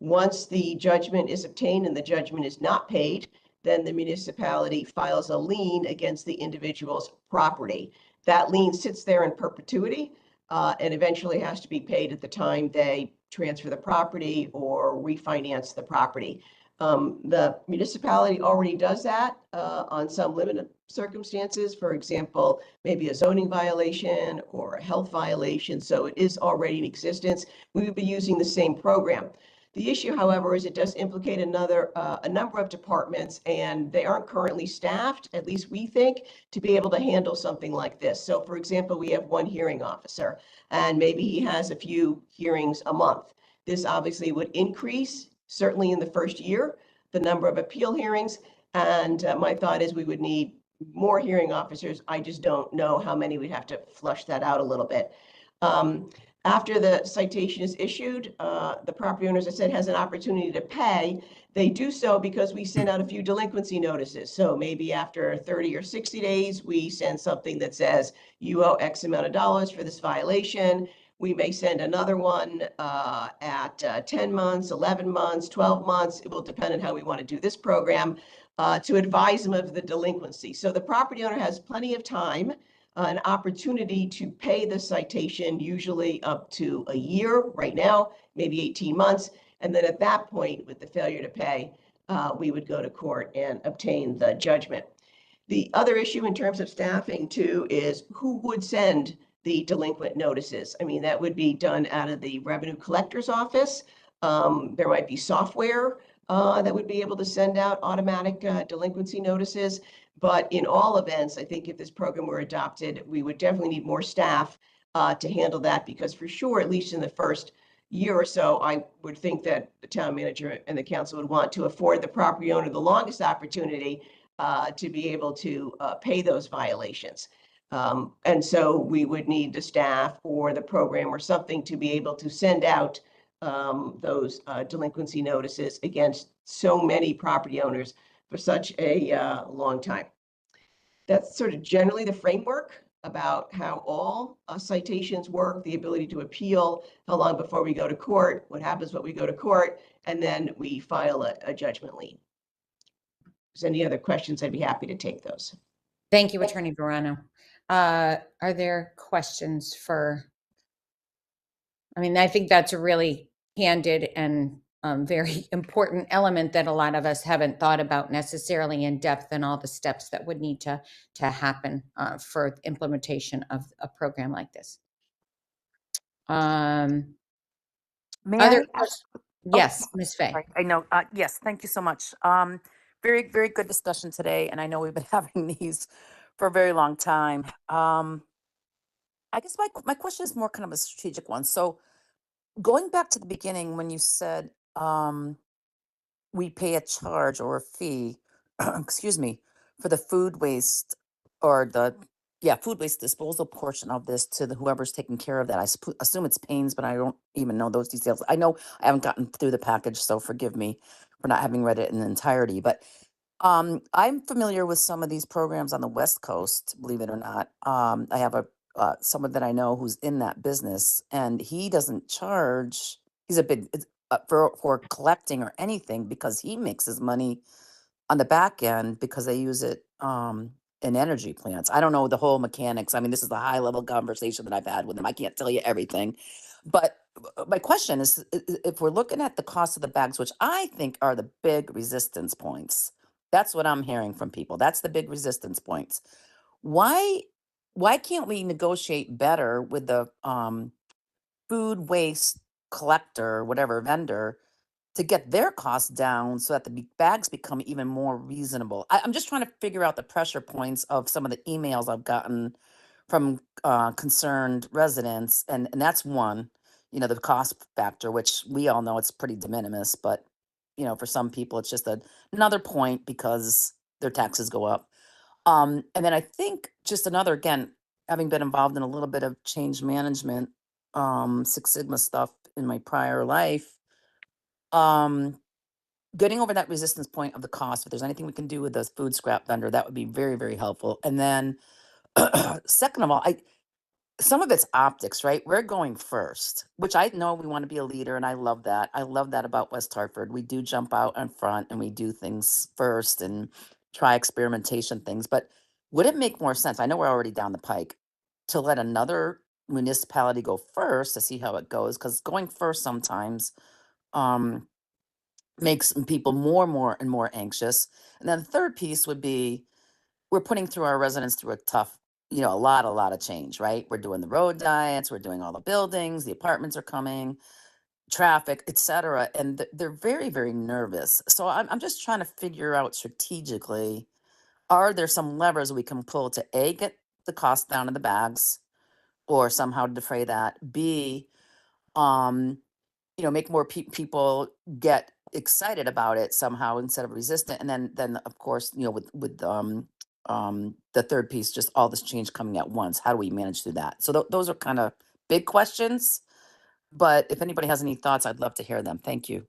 Speaker 6: Once the judgment is obtained and the judgment is not paid, then the municipality files a lien against the individual's property. That lien sits there in perpetuity and eventually has to be paid at the time they transfer the property or refinance the property. The municipality already does that on some limited circumstances. For example, maybe a zoning violation or a health violation. So it is already in existence. We would be using the same program. The issue, however, is it does implicate a number of departments, and they aren't currently staffed, at least we think, to be able to handle something like this. So, for example, we have one hearing officer, and maybe he has a few hearings a month. This obviously would increase, certainly in the first year, the number of appeal hearings. And my thought is we would need more hearing officers. I just don't know how many. We'd have to flush that out a little bit. After the citation is issued, the property owner, as I said, has an opportunity to pay. They do so because we send out a few delinquency notices. So maybe after 30 or 60 days, we send something that says you owe X amount of dollars for this violation. We may send another one at 10 months, 11 months, 12 months. It will depend on how we want to do this program to advise them of the delinquency. So the property owner has plenty of time, an opportunity to pay the citation, usually up to a year right now, maybe 18 months. And then at that point, with the failure to pay, we would go to court and obtain the judgment. The other issue in terms of staffing too is who would send the delinquent notices. I mean, that would be done out of the revenue collector's office. There might be software that would be able to send out automatic delinquency notices. But in all events, I think if this program were adopted, we would definitely need more staff to handle that, because for sure, at least in the first year or so, I would think that the town manager and the council would want to afford the property owner the longest opportunity to be able to pay those violations. And so we would need the staff or the program or something to be able to send out those delinquency notices against so many property owners for such a long time. That's sort of generally the framework about how all citations work, the ability to appeal, how long before we go to court, what happens when we go to court, and then we file a judgment lien. If there's any other questions, I'd be happy to take those.
Speaker 1: Thank you, Attorney Verano. Are there questions for, I mean, I think that's a really candid and very important element that a lot of us haven't thought about necessarily in depth, and all the steps that would need to happen for implementation of a program like this.
Speaker 7: May
Speaker 1: Other
Speaker 7: I
Speaker 1: questions?
Speaker 7: ask?
Speaker 1: Yes, Ms. Fay.
Speaker 7: Right, I know. Yes, thank you so much. Very, very good discussion today, and I know we've been having these for a very long time. I guess my question is more kind of a strategic one. So going back to the beginning when you said we pay a charge or a fee, excuse me, for the food waste or the food waste disposal portion of this to the whoever's taking care of that. I assume it's Payne's, but I don't even know those details. I know I haven't gotten through the package, so forgive me for not having read it in entirety. But I'm familiar with some of these programs on the West Coast, believe it or not. I have someone that I know who's in that business, and he doesn't charge. He's a big for collecting or anything because he makes his money on the back end because they use it in energy plants. I don't know the whole mechanics. I mean, this is the high level conversation that I've had with him. I can't tell you everything, but my question is, if we're looking at the cost of the bags, which I think are the big resistance points, that's what I'm hearing from people. That's the big resistance points. Why can't we negotiate better with the food waste collector, whatever vendor, to get their costs down so that the bags become even more reasonable? I'm just trying to figure out the pressure points of some of the emails I've gotten from concerned residents, and that's one. The cost factor, which we all know it's pretty de minimis, but for some people it's just another point because their taxes go up. And then I think just another, again, having been involved in a little bit of change management, Six Sigma stuff in my prior life, getting over that resistance point of the cost, if there's anything we can do with the food scrap vendor, that would be very, very helpful. And then second of all, some of it's optics, right? We're going first, which I know we want to be a leader, and I love that. I love that about West Hartford. We do jump out in front and we do things first and try experimentation things. But would it make more sense? I know we're already down the pike to let another municipality go first to see how it goes, because going first sometimes makes people more and more anxious. And then the third piece would be we're putting through our residents through a tough, a lot of change, right? We're doing the road diets, we're doing all the buildings, the apartments are coming, traffic, et cetera. And they're very, very nervous. So I'm just trying to figure out strategically, are there some levers we can pull to A, get the cost down in the bags or somehow defray that? B, make more people get excited about it somehow instead of resistant. And then of course, with the third piece, just all this change coming at once. How do we manage through that? So those are kind of big questions, but if anybody has any thoughts, I'd love to hear them. Thank you.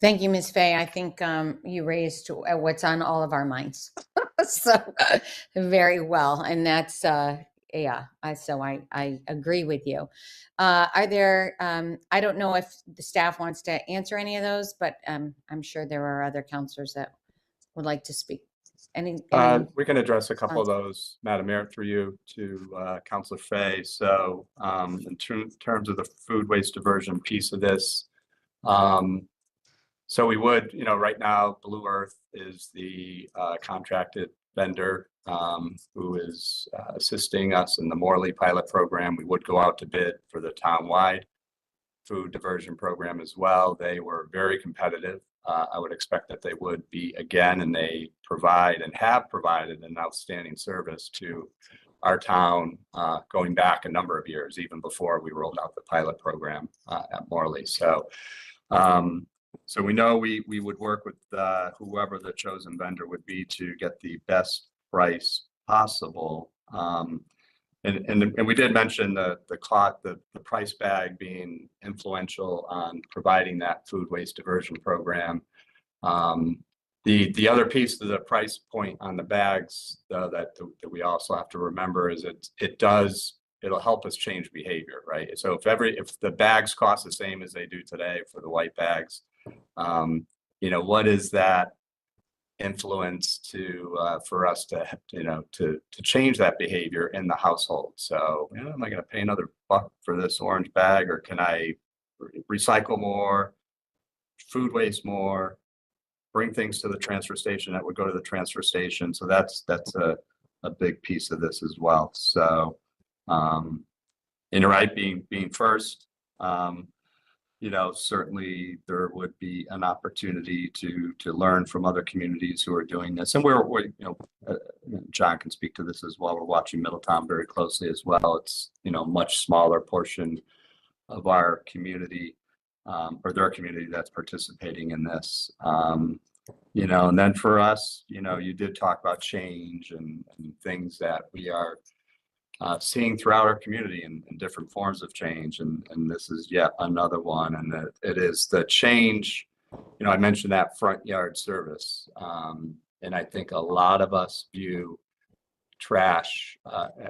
Speaker 1: Thank you, Ms. Fay. I think you raised what's on all of our minds. So very well. And that's, so I agree with you. Are there, I don't know if the staff wants to answer any of those, but I'm sure there are other counselors that would like to speak. Any
Speaker 2: we can address a couple of those, Madam Mayor, through you to Councilor Fay. So in terms of the food waste diversion piece of this, so we would, right now, Blue Earth is the contracted vendor who is assisting us in the Morley pilot program. We would go out to bid for the Townwide food diversion program as well. They were very competitive. I would expect that they would be again, and they provide and have provided an outstanding service to our town going back a number of years, even before we rolled out the pilot program at Morley. So we know we would work with whoever the chosen vendor would be to get the best price possible. And we did mention the price bag being influential on providing that food waste diversion program. The other piece of the price point on the bags, though, that we also have to remember is it'll help us change behavior, right? So if the bags cost the same as they do today for the white bags, what is that influence for us to change that behavior in the household? So, am I going to pay another buck for this orange bag, or can I recycle more, food waste more, bring things to the transfer station that would go to the transfer station. So that's a big piece of this as well. So, and you're right, being first, certainly there would be an opportunity to learn from other communities who are doing this. And we're John can speak to this as well. We're watching Middletown very closely as well. It's, much smaller portion of our community, or their community that's participating in this. And then for us, you did talk about change and things that we are seeing throughout our community in different forms of change. And this is yet another one. And it is the change, I mentioned that front yard service. And I think a lot of us view trash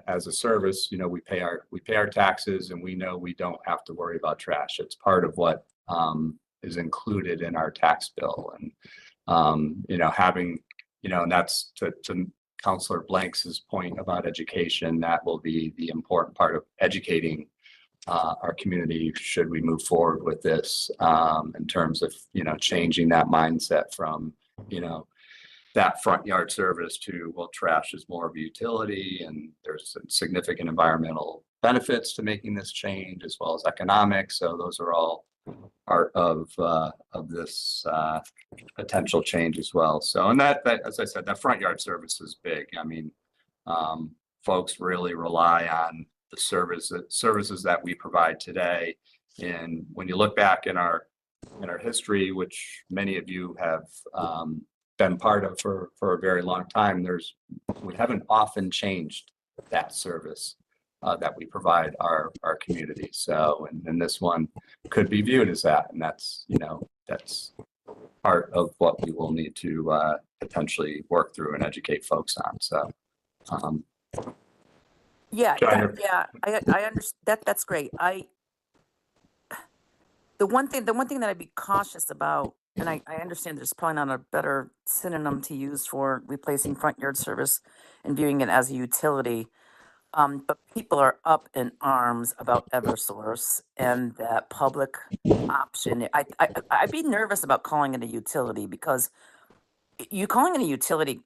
Speaker 2: as a service. We pay our taxes, and we know we don't have to worry about trash. It's part of what is included in our tax bill. And having, and that's to Counselor Blanks' point about education. That will be the important part of educating our community should we move forward with this, in terms of, changing that mindset from, that front yard service to, well, trash is more of a utility, and there's significant environmental benefits to making this change as well as economic. So those are all part of this potential change as well. So, and that as I said, that front yard service is big. I mean, folks really rely on the services that we provide today. And when you look back in our history, which many of you have been part of for a very long time, we haven't often changed that service that we provide our community. So, and this one could be viewed as that, and that's part of what we will need to potentially work through and educate folks on. So,
Speaker 7: Yeah,
Speaker 2: John,
Speaker 7: I understand that's great. The one thing that I'd be cautious about, and I understand there's probably not a better synonym to use for replacing front yard service and viewing it as a utility. But people are up in arms about Eversource and that public option. I'd be nervous about calling it a utility, because you calling it a utility,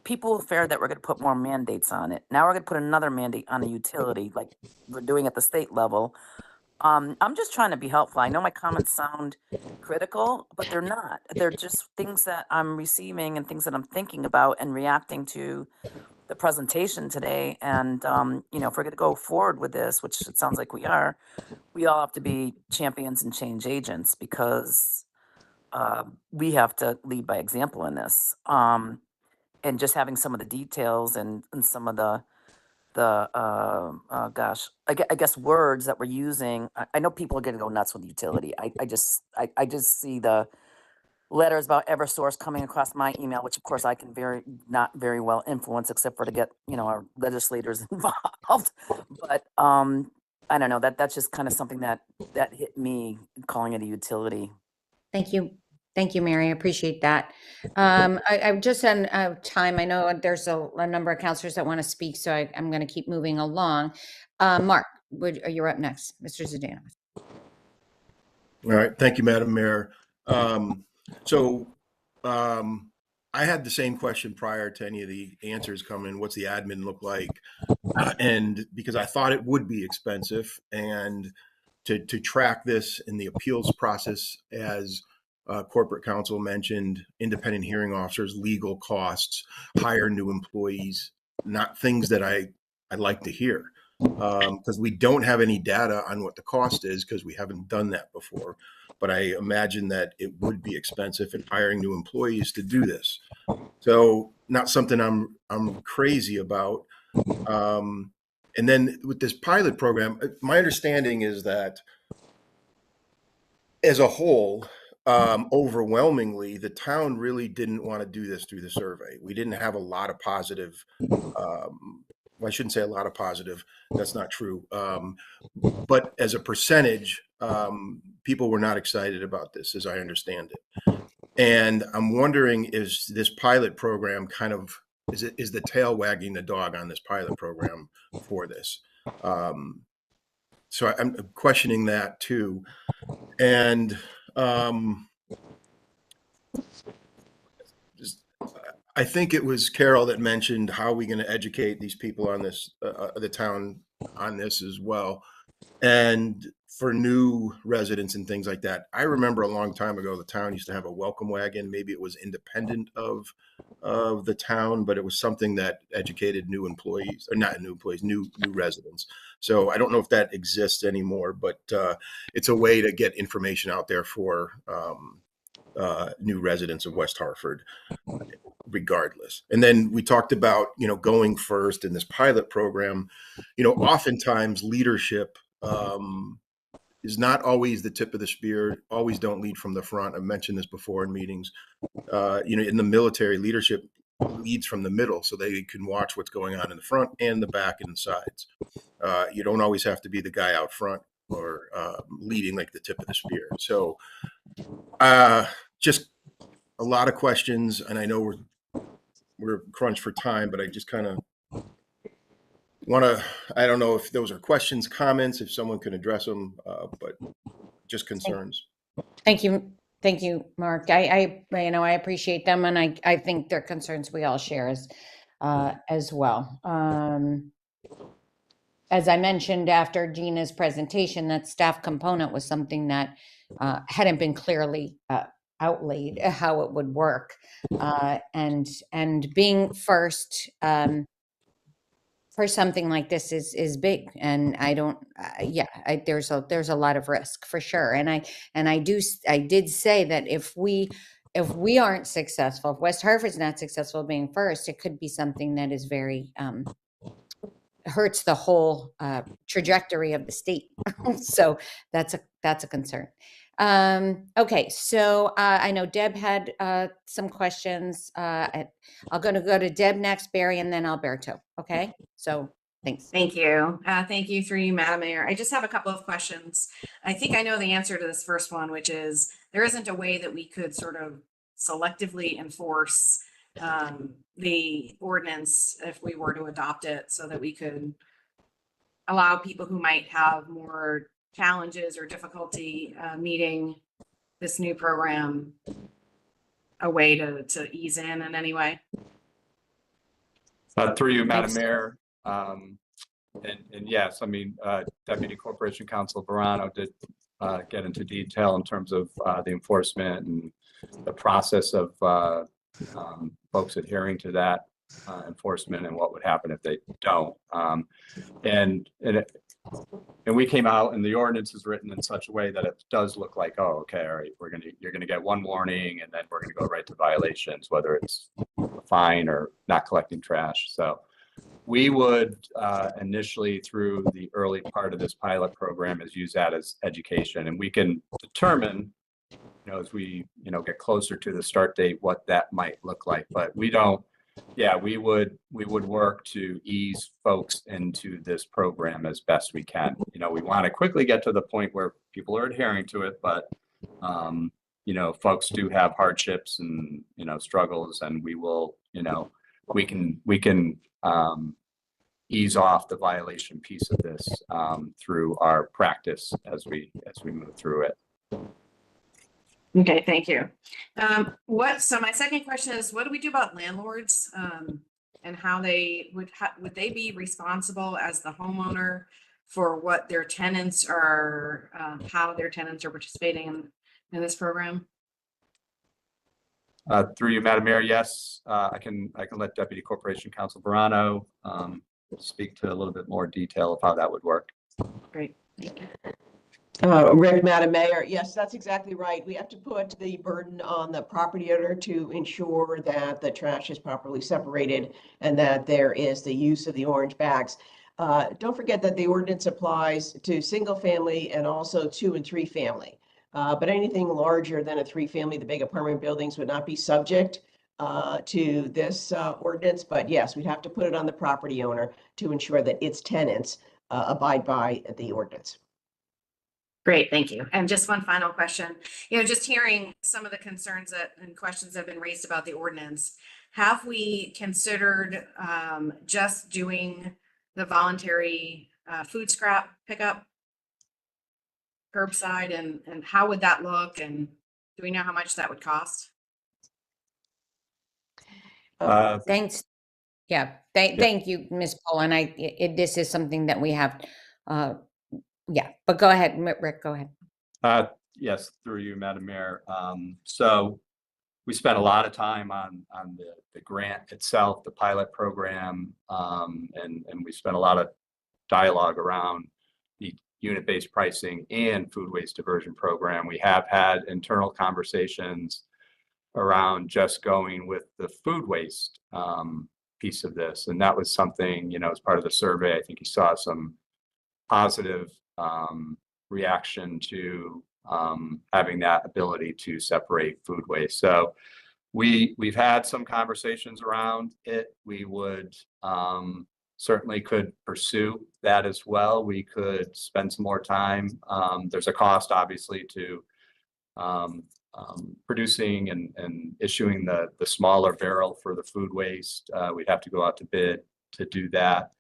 Speaker 7: people fear that we're going to put more mandates on it. Now we're going to put another mandate on a utility, like we're doing at the state level. I'm just trying to be helpful. I know my comments sound critical, but they're not. They're just things that I'm receiving and things that I'm thinking about and reacting to the presentation today. And, if we're going to go forward with this, which it sounds like we all have to be champions and change agents, because we have to lead by example in this. And just having some of the details and some of the I guess words that we're using. I know people are going to go nuts with utility. I just see the letters about Eversource coming across my email, which of course I can not very well influence, except for to get our legislators involved. But I don't know, that's just kind of something that hit me, calling it a utility.
Speaker 1: Thank you. Thank you, Mary. I appreciate that. I'm just on time. I know there's a number of counselors that want to speak, so I'm going to keep moving along. Mark, you're up next. Mr. Zdeno.
Speaker 8: All right. Thank you, Madam Mayor. I had the same question prior to any of the answers coming. What's the admin look like? And because I thought it would be expensive, and to track this in the appeals process, as corporate counsel mentioned, independent hearing officers, legal costs, hire new employees, not things that I'd like to hear, because we don't have any data on what the cost is, because we haven't done that before. But I imagine that it would be expensive in hiring new employees to do this. So not something I'm crazy about. And then with this pilot program, my understanding is that as a whole, overwhelmingly, the town really didn't want to do this through the survey. We didn't have a lot of positive, I shouldn't say a lot of positive, that's not true. But as a percentage, people were not excited about this, as I understand it. And I'm wondering, is this pilot program kind of, is the tail wagging the dog on this pilot program for this? So I'm questioning that too. And Just, I think it was Carol that mentioned how are we going to educate these people on this, the town on this as well. And for new residents and things like that, I remember a long time ago, the town used to have a welcome wagon. Maybe it was independent of the town, but it was something that educated new employees, or not new employees, new residents. So I don't know if that exists anymore, but it's a way to get information out there for new residents of West Hartford, regardless. And then we talked about, going first in this pilot program. Oftentimes leadership is not always the tip of the spear. Always don't lead from the front. I've mentioned this before in meetings. In the military, leadership leads from the middle so they can watch what's going on in the front and the back and the sides. You don't always have to be the guy out front or leading like the tip of the spear. So just a lot of questions, and I know we're crunched for time, but I just kind of I don't know if those are questions, comments, if someone can address them, but just concerns.
Speaker 1: Thank you. Thank you, Mark. I appreciate them, and I think they're concerns we all share as well. As I mentioned after Gina's presentation, that staff component was something that hadn't been clearly outlaid how it would work, and being first for something like this is big, and I don't there's a lot of risk for sure, and I did say that if we aren't successful, if West Hartford's not successful being first, it could be something that is very hurts the whole trajectory of the state. So that's a concern. Okay, so I know Deb had some questions. I'm going to go to Deb next, Barry, and then Alberto. Okay, so thanks.
Speaker 9: Thank you. Thank you through you, Madam Mayor. I just have a couple of questions. I think I know the answer to this first one, which is there isn't a way that we could sort of selectively enforce the ordinance if we were to adopt it, so that we could allow people who might have more challenges or difficulty meeting this new program a way to ease in any way.
Speaker 2: Through you, Madam
Speaker 9: Thanks.
Speaker 2: Mayor. And yes, I mean, Deputy Corporation Counsel Verano did get into detail in terms of the enforcement and the process of folks adhering to that enforcement and what would happen if they don't. And we came out, and the ordinance is written in such a way that it does look like, oh, okay, all right, you're gonna get one warning, and then we're gonna go right to violations, whether it's a fine or not collecting trash. So we would initially, through the early part of this pilot program, is use that as education, and we can determine, as we get closer to the start date, what that might look like. But we don't. Yeah, we would work to ease folks into this program as best we can. We want to quickly get to the point where people are adhering to it, but folks do have hardships and struggles, and we will, we can ease off the violation piece of this through our practice as we move through it.
Speaker 9: Okay, thank you. So my second question is, what do we do about landlords and how they would they be responsible as the homeowner for what their tenants are, how their tenants are participating in this program?
Speaker 2: Through you, Madam Mayor, yes, I can let Deputy Corporation Counsel Verano speak to a little bit more detail of how that would work.
Speaker 9: Great, thank you.
Speaker 6: Rick, Madam Mayor, yes, that's exactly right. We have to put the burden on the property owner to ensure that the trash is properly separated and that there is the use of the orange bags. Don't forget that the ordinance applies to single family and also 2 and 3 family. But anything larger than a 3-family, the big apartment buildings, would not be subject to this ordinance. But yes, we'd have to put it on the property owner to ensure that its tenants abide by the ordinance.
Speaker 9: Great, thank you. And just one final question. Just hearing some of the concerns and questions that have been raised about the ordinance, have we considered just doing the voluntary food scrap pickup curbside, and how would that look, and do we know how much that would cost?
Speaker 1: Thanks. Yeah. Thank you, Ms. Poland. This is something that we have, yeah, but go ahead, Rick, go ahead.
Speaker 2: Yes, through you, Madam Mayor. So we spent a lot of time on the grant itself, the pilot program, and we spent a lot of dialogue around the unit-based pricing and food waste diversion program. We have had internal conversations around just going with the food waste piece of this, and that was something, as part of the survey, I think you saw some positive reaction to having that ability to separate food waste. So we've had some conversations around it. We would certainly could pursue that as well. We could spend some more time. There's a cost, obviously, to producing and issuing the smaller barrel for the food waste. We'd have to go out to bid to do that.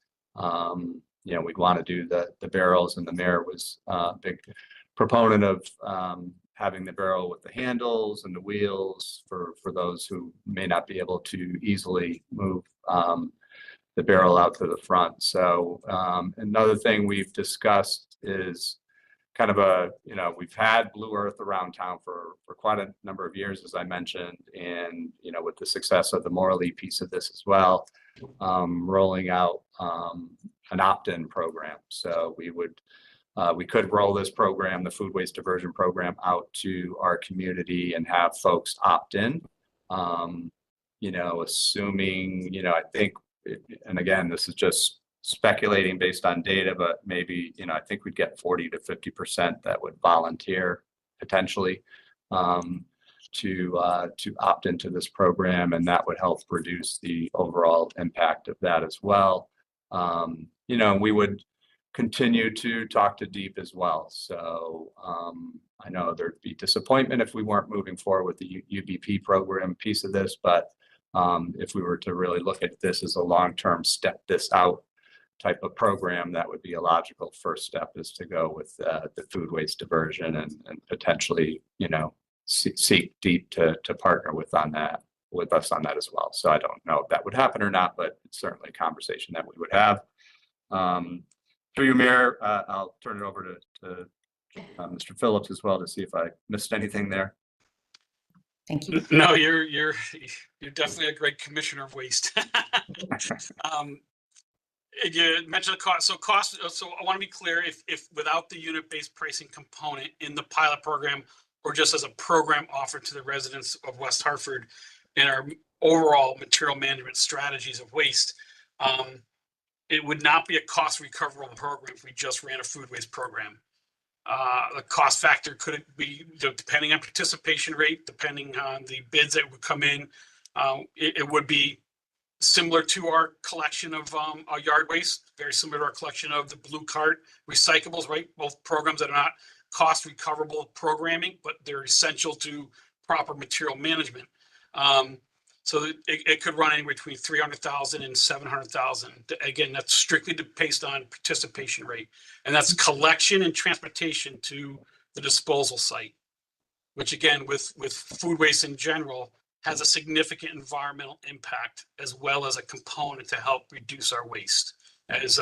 Speaker 2: We'd want to do the barrels, and the mayor was a big proponent of having the barrel with the handles and the wheels for those who may not be able to easily move the barrel out to the front. So another thing we've discussed is kind of we've had Blue Earth around town for quite a number of years, as I mentioned, and with the success of the Morley piece of this as well, rolling out an opt-in program. So we could roll this program, the food waste diversion program, out to our community and have folks opt in. Assuming, I think, and again, this is just speculating based on data, but maybe, I think we'd get 40 to 50% that would volunteer potentially to opt into this program, and that would help reduce the overall impact of that as well. We would continue to talk to DEEP as well. So I know there'd be disappointment if we weren't moving forward with the UBP program piece of this, but if we were to really look at this as a long-term step this out type of program, that would be a logical first step, is to go with the food waste diversion and potentially, seek DEEP to partner with us on that as well. So I don't know if that would happen or not, but it's certainly a conversation that we would have. Through you, Mayor, I'll turn it over to Mr. Phillips as well to see if I missed anything there.
Speaker 1: Thank you.
Speaker 3: No, you're definitely a great commissioner of waste. You mentioned the cost. So I want to be clear, if without the unit-based pricing component in the pilot program, or just as a program offered to the residents of West Hartford in our overall material management strategies of waste, it would not be a cost recoverable program if we just ran a food waste program. The cost factor could be, depending on participation rate, depending on the bids that would come in, it would be similar to our collection of our yard waste, very similar to our collection of the blue cart recyclables, right? Both programs that are not cost recoverable programming, but they're essential to proper material management. So it could run anywhere between 300,000 and 700,000. Again, that's strictly based on participation rate, and that's collection and transportation to the disposal site, which again, with food waste in general, has a significant environmental impact as well as a component to help reduce our waste. As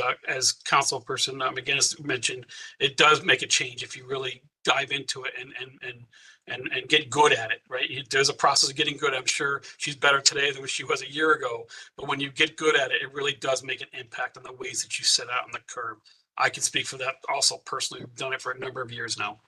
Speaker 3: Councilperson McGinnis mentioned, it does make a change if you really dive into it and get good at it, right? There's a process of getting good. I'm sure she's better today than she was a year ago, but when you get good at it, it really does make an impact on the ways that you set out on the curb. I can speak for that also personally. We've done it for a number of years now.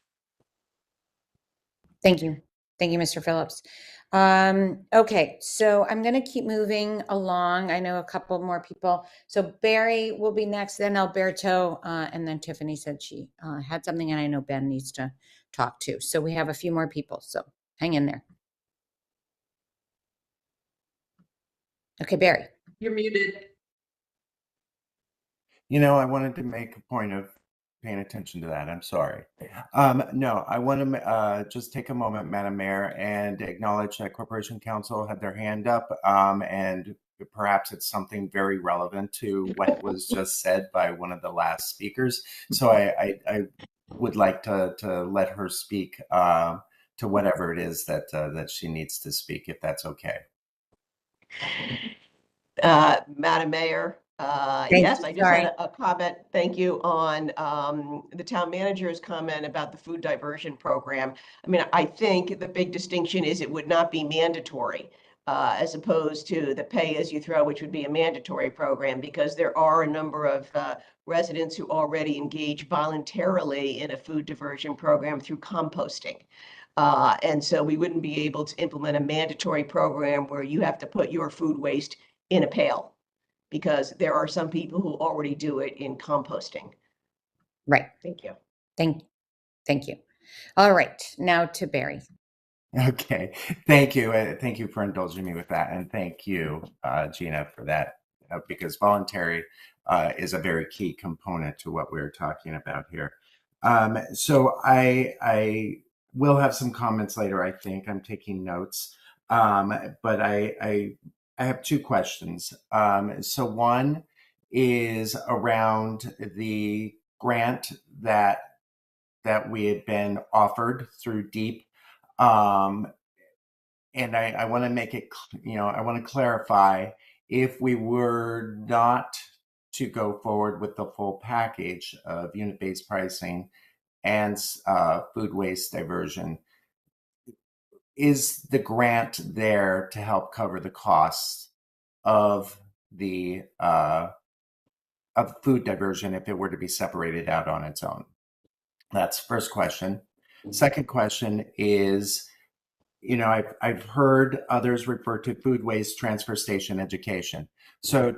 Speaker 1: Thank you. Thank you, Mr. Phillips. Okay, so I'm going to keep moving along. I know a couple more people. So Barry will be next, then Alberto, and then Tiffany said she had something, and I know Ben needs to talk too. So we have a few more people, so hang in there. Okay, Barry.
Speaker 4: You're muted.
Speaker 10: I wanted to make a point of paying attention to that. I'm sorry. No, I want to just take a moment, Madam Mayor, and acknowledge that Corporation Counsel had their hand up, and perhaps it's something very relevant to what was just said by one of the last speakers. So I would like to let her speak to whatever it is that she needs to speak, if that's okay.
Speaker 6: Madam Mayor,
Speaker 1: Thank
Speaker 6: yes,
Speaker 1: you.
Speaker 6: I just
Speaker 1: Sorry.
Speaker 6: had a comment, thank you, on the town manager's comment about the food diversion program. I mean, I think the big distinction is it would not be mandatory, as opposed to the pay as you throw, which would be a mandatory program, because there are a number of residents who already engage voluntarily in a food diversion program through composting. And so we wouldn't be able to implement a mandatory program where you have to put your food waste in a pail, because there are some people who already do it in composting.
Speaker 1: Right.
Speaker 6: Thank you.
Speaker 1: Thank you. All right. Now to Barry.
Speaker 10: Okay, thank you. Thank you for indulging me with that. And thank you, Gina, for that, because voluntary is a very key component to what we're talking about here. So I will have some comments later, I think. I'm taking notes. But I have two questions. So one is around the grant that we had been offered through DEEP. And I want to make it, I want to clarify, if we were not to go forward with the full package of unit-based pricing and food waste diversion, is the grant there to help cover the costs of the food diversion if it were to be separated out on its own? That's first question. Second question is, I've heard others refer to food waste transfer station education. So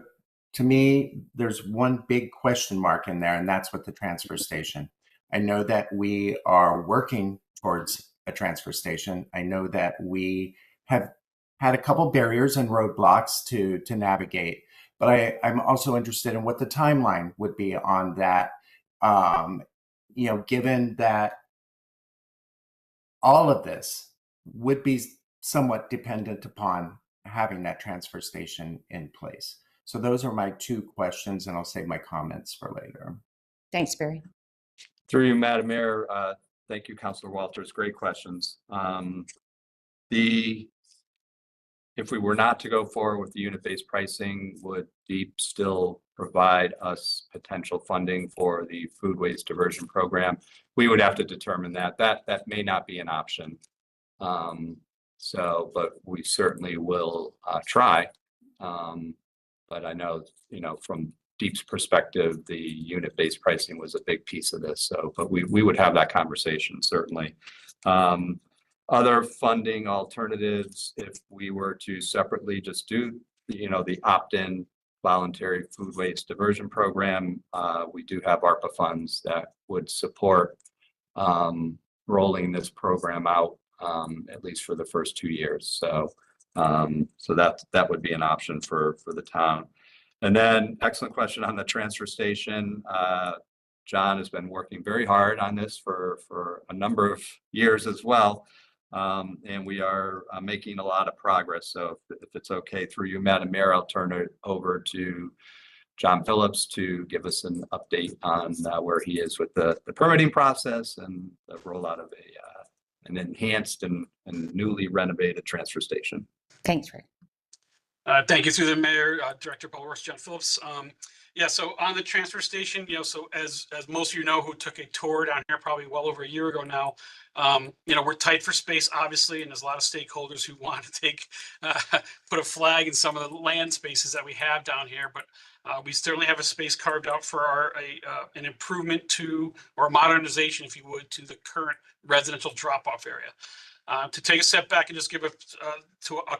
Speaker 10: to me, there's one big question mark in there, and that's with the transfer station. I know that we are working towards a transfer station. I know that we have had a couple barriers and roadblocks to navigate, but I'm also interested in what the timeline would be on that. Given that all of this would be somewhat dependent upon having that transfer station in place. So those are my two questions, and I'll save my comments for later.
Speaker 1: Thanks, Barry.
Speaker 2: Through you, Madam Mayor, thank you, Councilor Walters. Great questions. If we were not to go forward with the unit-based pricing, would DEEP still provide us potential funding for the food waste diversion program? We would have to determine that. That may not be an option. But we certainly will try. But I know, from DEEP's perspective, the unit-based pricing was a big piece of this. But we would have that conversation, certainly. Other funding alternatives, if we were to separately just do, the opt-in voluntary food waste diversion program, we do have ARPA funds that would support rolling this program out, at least for the first 2 years. So that would be an option for the town. And then, excellent question on the transfer station. John has been working very hard on this for a number of years as well. And we are making a lot of progress. So if it's okay, through you, Madam Mayor, I'll turn it over to John Phillips to give us an update on where he is with the permitting process and the rollout of an enhanced and newly renovated transfer station.
Speaker 1: Thanks, Rick.
Speaker 3: Thank you, through the mayor, Director Public Works, John Phillips. Yeah, so on the transfer station, so as most of you know who took a tour down here probably well over a year ago now, we're tight for space, obviously, and there's a lot of stakeholders who want to put a flag in some of the land spaces that we have down here. But we certainly have a space carved out for an improvement to, or modernization, if you would, to the current residential drop-off area. To take a step back and just give a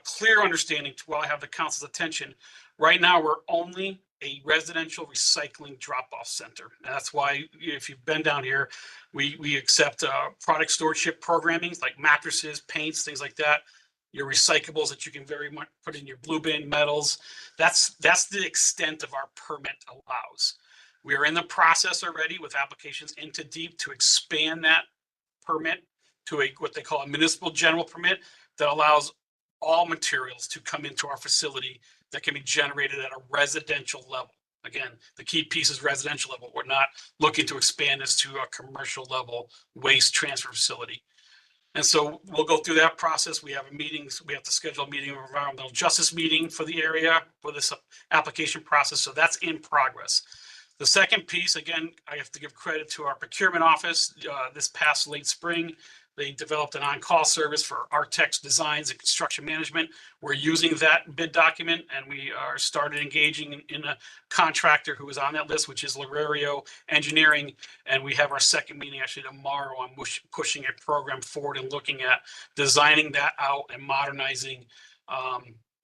Speaker 3: clear understanding to, while I have the council's attention, right now we're only a residential recycling drop-off center. And that's why, if you've been down here, we accept product stewardship programming like mattresses, paints, things like that. Your recyclables that you can very much put in your blue bin, metals. That's the extent of our permit allows. We are in the process already with applications into DEEP to expand that permit to what they call a municipal general permit that allows all materials to come into our facility that can be generated at a residential level. Again, the key piece is residential level. We're not looking to expand this to a commercial level waste transfer facility. And so we'll go through that process. We have a meeting, we have to schedule a meeting, an environmental justice meeting for the area for this application process. So that's in progress. The second piece, again, I have to give credit to our procurement office. This past late spring, they developed an on-call service for architects, designs, and construction management. We're using that bid document, and we are started engaging in a contractor who is on that list, which is Lorario Engineering. And we have our second meeting actually tomorrow on pushing a program forward and looking at designing that out and modernizing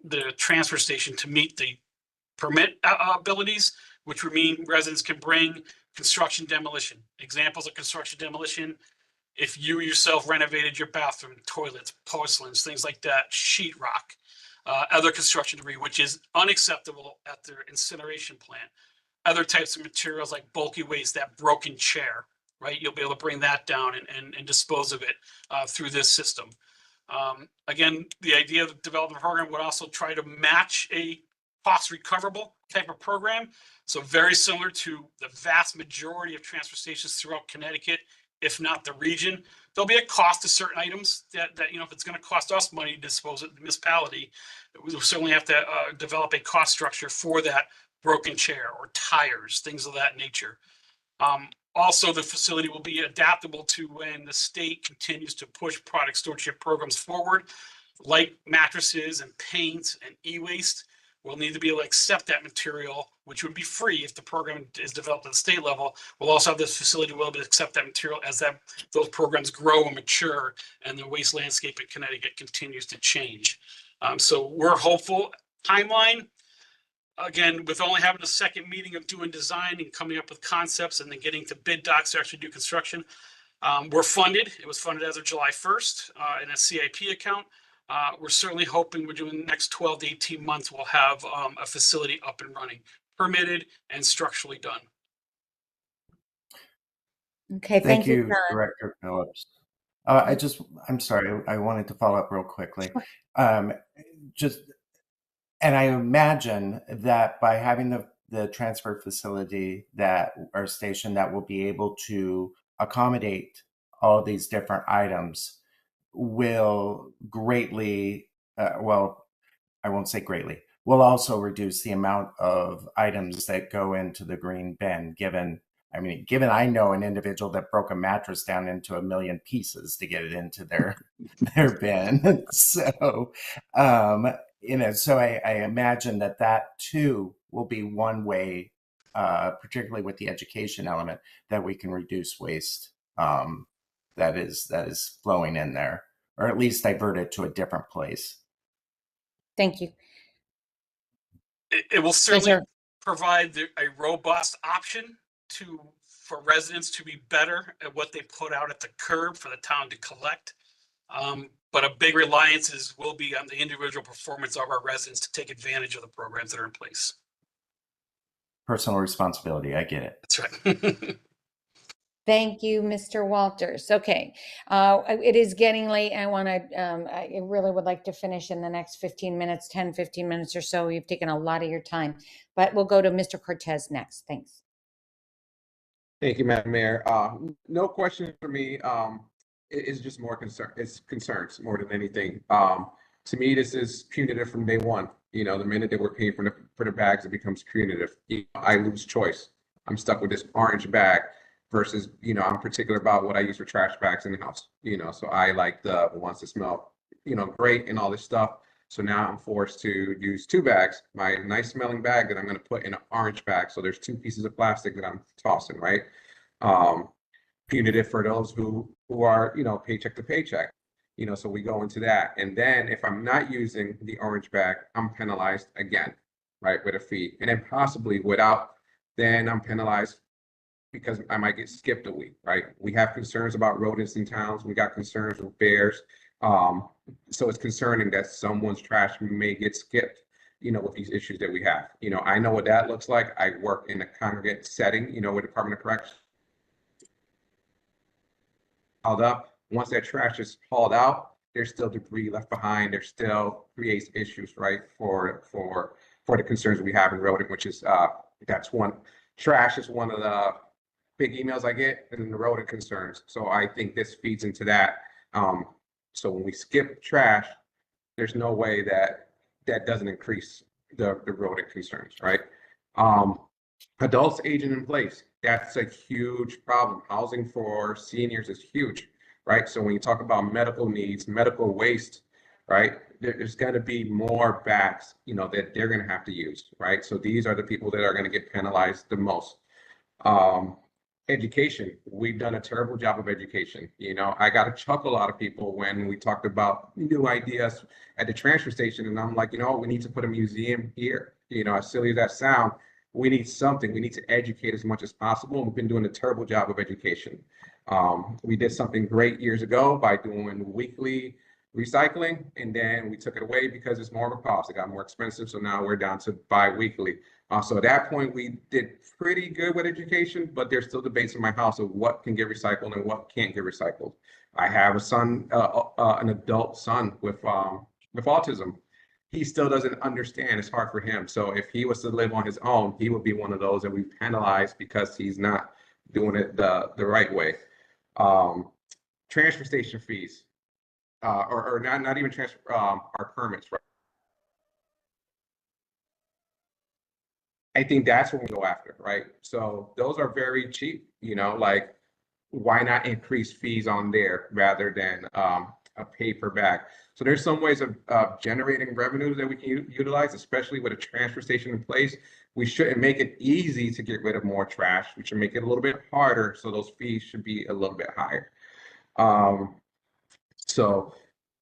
Speaker 3: the transfer station to meet the permit abilities, which would mean residents can bring construction demolition. Examples of construction demolition: if you yourself renovated your bathroom, toilets, porcelains, things like that, sheetrock, other construction debris, which is unacceptable at their incineration plant. Other types of materials like bulky waste, that broken chair, right? You'll be able to bring that down and dispose of it through this system. Again, the idea of the development program would also try to match a cost recoverable type of program. So very similar to the vast majority of transfer stations throughout Connecticut, if not the region. There'll be a cost to certain items that if it's going to cost us money to dispose of the municipality, we'll certainly have to develop a cost structure for that broken chair or tires, things of that nature. Also, the facility will be adaptable to when the state continues to push product stewardship programs forward, like mattresses and paint and e-waste. We'll need to be able to accept that material, which would be free if the program is developed at the state level. We'll also have this facility will be able to accept that material as those programs grow and mature and the waste landscape in Connecticut continues to change. So we're hopeful. Timeline, again, with only having a second meeting of doing design and coming up with concepts and then getting to bid docs to actually do construction, we're funded. It was funded as of July 1st in a CIP account. We're certainly hoping we're doing the next 12 to 18 months, we'll have a facility up and running, permitted and structurally done.
Speaker 1: Okay,
Speaker 10: Thank you,
Speaker 1: John.
Speaker 10: Director Phillips. I'm sorry, I wanted to follow up real quickly. And I imagine that by having the transfer facility or station that will be able to accommodate all these different items will greatly, well, I won't say greatly, will also reduce the amount of items that go into the green bin, given I know an individual that broke a mattress down into 1 million pieces to get it into their bin. So, so I imagine that too will be one way, particularly with the education element, that we can reduce waste that is flowing in there, or at least divert it to a different place.
Speaker 1: Thank you.
Speaker 3: It will certainly provide a robust option for residents to be better at what they put out at the curb for the town to collect. But a big reliance will be on the individual performance of our residents to take advantage of the programs that are in place.
Speaker 10: Personal responsibility, I get it.
Speaker 3: That's right.
Speaker 1: Thank you, Mr. Walters. Okay, it is getting late. I really would like to finish in the next 15 minutes, 10, 15 minutes or so. You've taken a lot of your time, but we'll go to Mr. Cortez next. Thanks.
Speaker 11: Thank you, Madam Mayor. No question for me. It's just more concern. It's concerns more than anything. To me, this is punitive from day one. The minute that we're paying for the bags, it becomes punitive. I lose choice. I'm stuck with this orange bag versus, I'm particular about what I use for trash bags in the house. So I like the ones that smell, great and all this stuff. So now I'm forced to use 2 bags, my nice smelling bag that I'm going to put in an orange bag. So there's 2 pieces of plastic that I'm tossing, right? Punitive for those who are, paycheck to paycheck, so we go into that. And then if I'm not using the orange bag, I'm penalized again, right, with a fee. And then possibly then I'm penalized because I might get skipped a week, right? We have concerns about rodents in towns. We got concerns with bears. So it's concerning that someone's trash may get skipped, with these issues that we have. I know what that looks like. I work in a congregate setting, with Department of Corrections. Hauled up. Once that trash is hauled out, there's still debris left behind. There still creates issues, right, for the concerns we have in rodent, which is that's one. Trash is one of the big emails I get, and the rodent concerns. So I think this feeds into that. So when we skip trash, there's no way that that doesn't increase the rodent concerns, right? Adults aging in place, that's a huge problem. Housing for seniors is huge, right? So when you talk about medical needs, medical waste, right, there's going to be more bags, that they're going to have to use, right? So these are the people that are going to get penalized the most. Education, we've done a terrible job of education. I got to chuckle out of people when we talked about new ideas at the transfer station, and I'm like, we need to put a museum here. As silly as that sounds, we need something. We need to educate as much as possible. We've been doing a terrible job of education. We did something great years ago by doing weekly recycling, and then we took it away because it's more of a cost. It got more expensive, so now we're down to bi-weekly. So at that point, we did pretty good with education, but there's still debates in my house of what can get recycled and what can't get recycled. I have a son, an adult son with autism. He still doesn't understand. It's hard for him. So if he was to live on his own, he would be one of those that we penalize because he's not doing it the right way. Transfer station fees, or not even transfer, our permits, right? I think that's what we go after, right? So those are very cheap, like why not increase fees on there rather than a pay per bag? So there's some ways of generating revenues that we can utilize, especially with a transfer station in place. We shouldn't make it easy to get rid of more trash. We should make it a little bit harder, so those fees should be a little bit higher. So,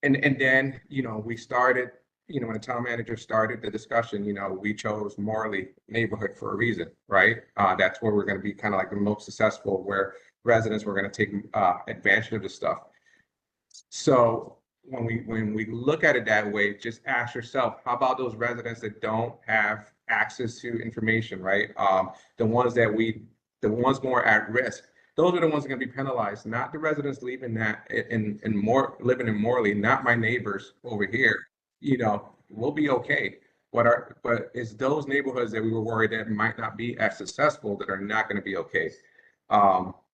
Speaker 11: and then, we started, when the town manager started the discussion, we chose Morley neighborhood for a reason, right? That's where we're going to be kind of like the most successful, where residents were going to take advantage of this stuff. So when we look at it that way, just ask yourself, how about those residents that don't have access to information, right? The ones more at risk. Those are the ones that are going to be penalized, not the residents living in Morley, not my neighbors over here. We'll be okay. But it's those neighborhoods that we were worried that might not be as successful that are not going to be okay.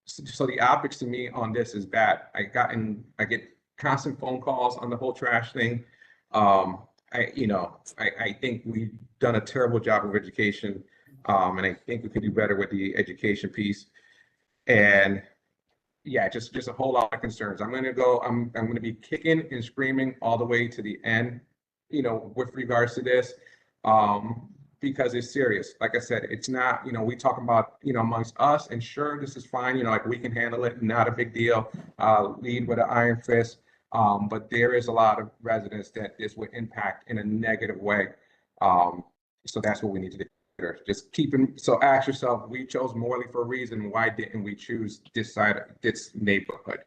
Speaker 11: So the optics to me on this is bad. I get constant phone calls on the whole trash thing. I think we've done a terrible job of education, and I think we could do better with the education piece. And yeah, just a whole lot of concerns. I'm going to be kicking and screaming all the way to the end, with regards to this, because it's serious. Like I said, it's not, we talk about, amongst us, and sure, this is fine, like we can handle it, not a big deal, lead with an iron fist. But there is a lot of residents that this would impact in a negative way. So that's what we need to do. Just so ask yourself, we chose Morley for a reason. Why didn't we choose this neighborhood,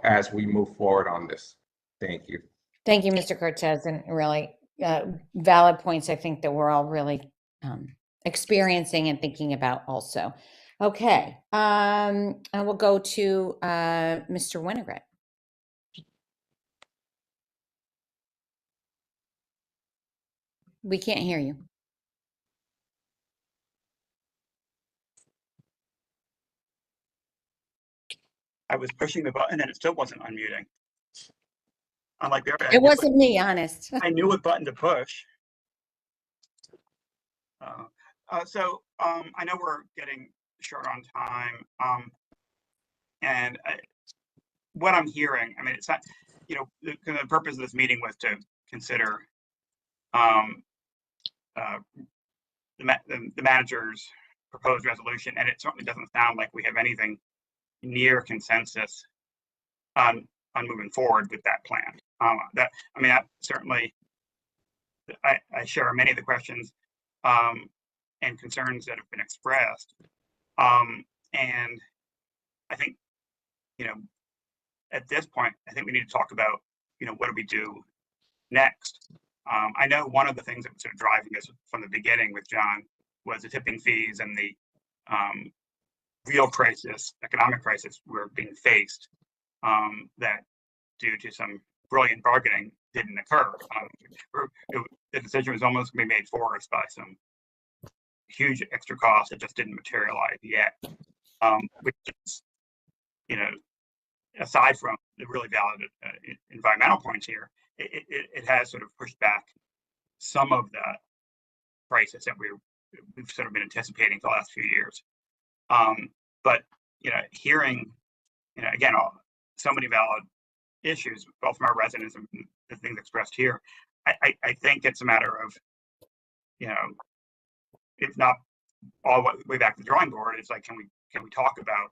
Speaker 11: as we move forward on this? Thank you.
Speaker 1: Thank you, Mr. Cortez, and really valid points, I think, that we're all really experiencing and thinking about also. Okay, I will go to Mr. Winograd. We can't hear you.
Speaker 12: I was pushing the button and it still wasn't unmuting. I'm like,
Speaker 1: it wasn't me, honest.
Speaker 12: I knew what button to push. I know we're getting short on time. And what I'm hearing, it's not, the purpose of this meeting was to consider the manager's proposed resolution, and it certainly doesn't sound like we have anything near consensus on moving forward with that plan. That certainly, I share many of the questions and concerns that have been expressed. And I think, at this point, I think we need to talk about, what do we do next? I know one of the things that was sort of driving this from the beginning with John was the tipping fees and the real economic crisis we're being faced, that due to some brilliant bargaining didn't occur. The decision was almost going to be made for us by some huge extra costs that just didn't materialize yet, which is, aside from the really valid environmental points here, it has sort of pushed back some of the prices that we've sort of been anticipating for the last few years. But hearing again so many valid issues both from our residents and the things expressed here, I think it's a matter of if not all the way back to the drawing board, it's like can we talk about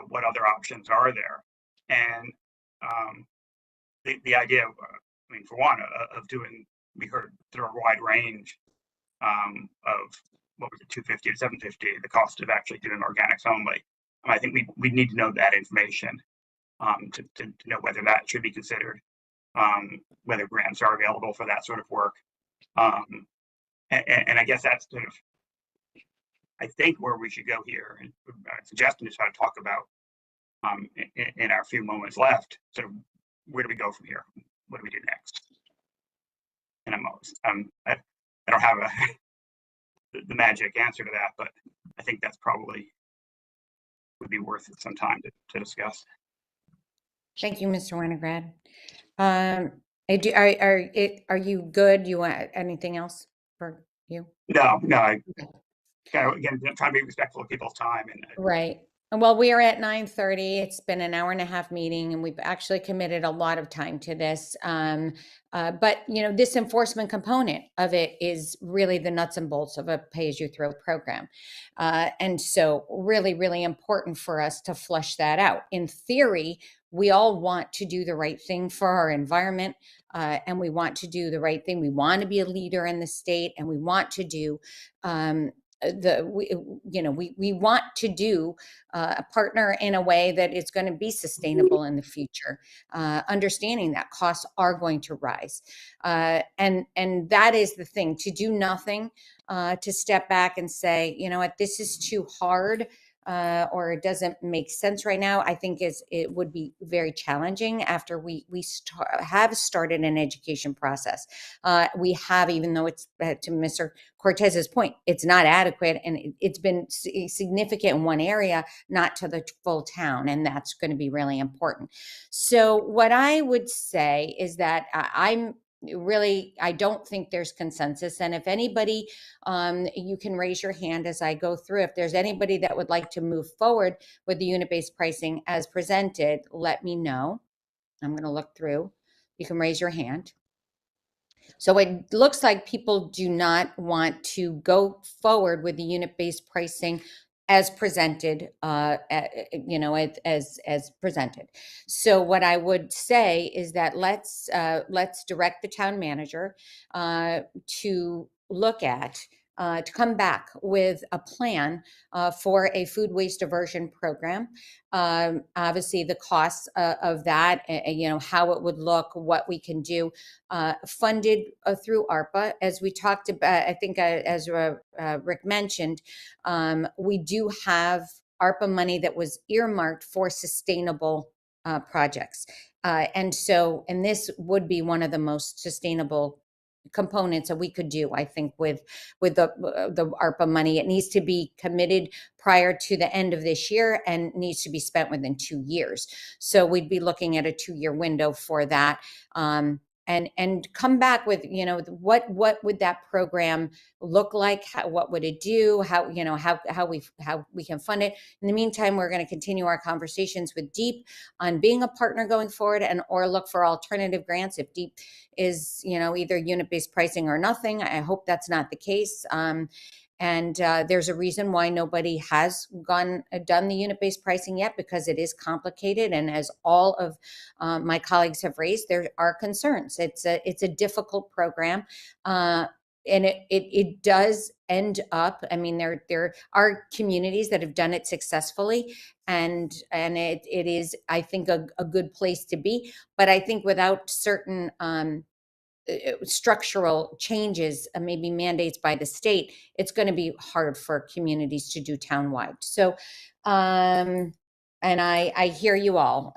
Speaker 12: what other options are there, and the idea of, I mean, for one, of doing, we heard through a wide range of what was it, 250 to 750, the cost of actually doing organics only. I think we need to know that information to know whether that should be considered, whether grants are available for that sort of work. And I guess that's sort of, I think, where we should go here. And suggesting is how to talk about in our few moments left, sort of where do we go from here? What do we do next? And I don't have the magic answer to that, but I think that's probably would be worth some time to discuss.
Speaker 1: Thank you, Mr. Winograd. Are you good? You want anything else for you?
Speaker 12: No, I kind of, again, trying to be respectful of people's time. And
Speaker 1: right. Well, we are at 9:30. It's been an hour and a half meeting, and we've actually committed a lot of time to this. But this enforcement component of it is really the nuts and bolts of a pay-as-you-throw program, and so really, really important for us to flesh that out. In theory, we all want to do the right thing for our environment, and we want to do the right thing. We want to be a leader in the state, and we want to do. We want to do a partner in a way that is going to be sustainable in the future, understanding that costs are going to rise, and that is the thing. To do nothing, to step back and say, you know what, this is too hard. Or it doesn't make sense right now, I think it would be very challenging after we have started an education process. We have, even though it's, to Mr. Cortez's point, it's not adequate, and it's been significant in one area, not to the full town, and that's going to be really important. So what I would say is that I don't think there's consensus. And if anybody, you can raise your hand as I go through. If there's anybody that would like to move forward with the unit-based pricing as presented, let me know. I'm going to look through. You can raise your hand. So it looks like people do not want to go forward with the unit-based pricing as presented, as presented. So what I would say is that let's direct the town manager to look at, to come back with a plan for a food waste diversion program. Obviously, the costs of that, how it would look, what we can do, funded through ARPA. As we talked about, I think as Rick mentioned, we do have ARPA money that was earmarked for sustainable projects. And this would be one of the most sustainable components that we could do, I think, with the ARPA money. It needs to be committed prior to the end of this year and needs to be spent within 2 years. So we'd be looking at a 2-year window for that. And come back with, what would that program look like? What would it do? How we can fund it. In the meantime, we're going to continue our conversations with DEEP on being a partner going forward, or look for alternative grants if DEEP is, either unit-based pricing or nothing. I hope that's not the case. And there's a reason why nobody has done the unit-based pricing yet, because it is complicated. And as all of my colleagues have raised, there are concerns. It's a difficult program. And it does end up, I mean, there are communities that have done it successfully, and it is, I think, a good place to be. But I think without certain structural changes, maybe mandates by the state, it's going to be hard for communities to do townwide. So, and I hear you all.